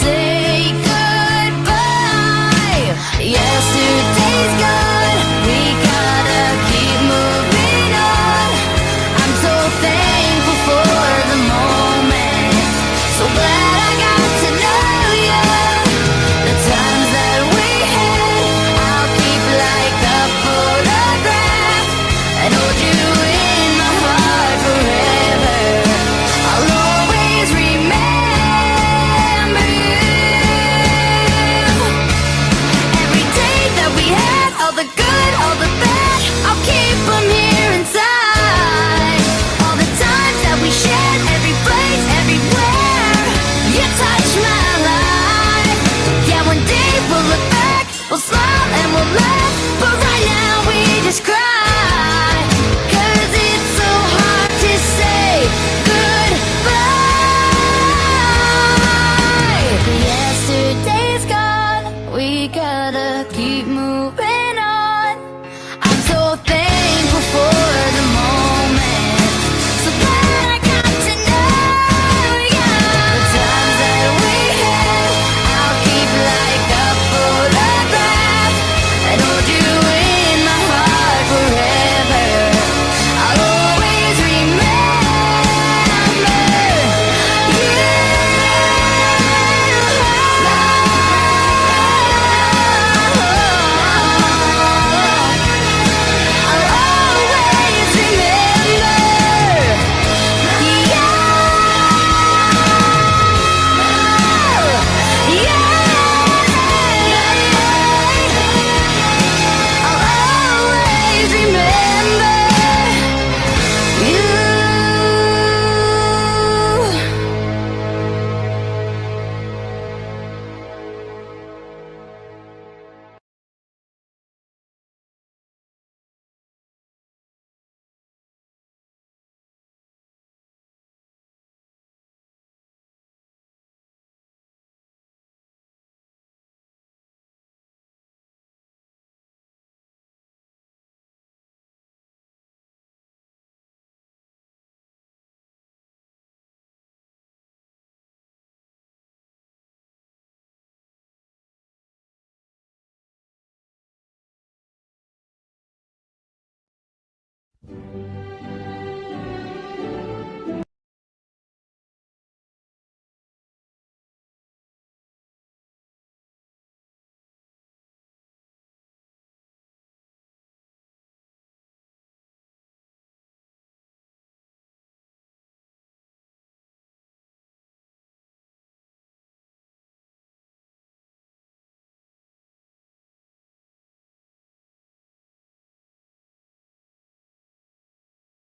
say goodbye. Yesterday's gone, we gotta keep moving on. I'm so thankful for the moment, so glad I got to know you. The times that we had, I'll keep like a photograph and hold you in my heart forever. I'll always remember you. Every day that we had, all the good, all the bad, I'll keep them here inside. All the times that we shared, every place, everywhere, you touched my life. Yeah, one day we'll look back, we'll smile and we'll laugh, but right now we just cry. 'Cause it's so hard to say goodbye. Yesterday's gone, we gotta keep moving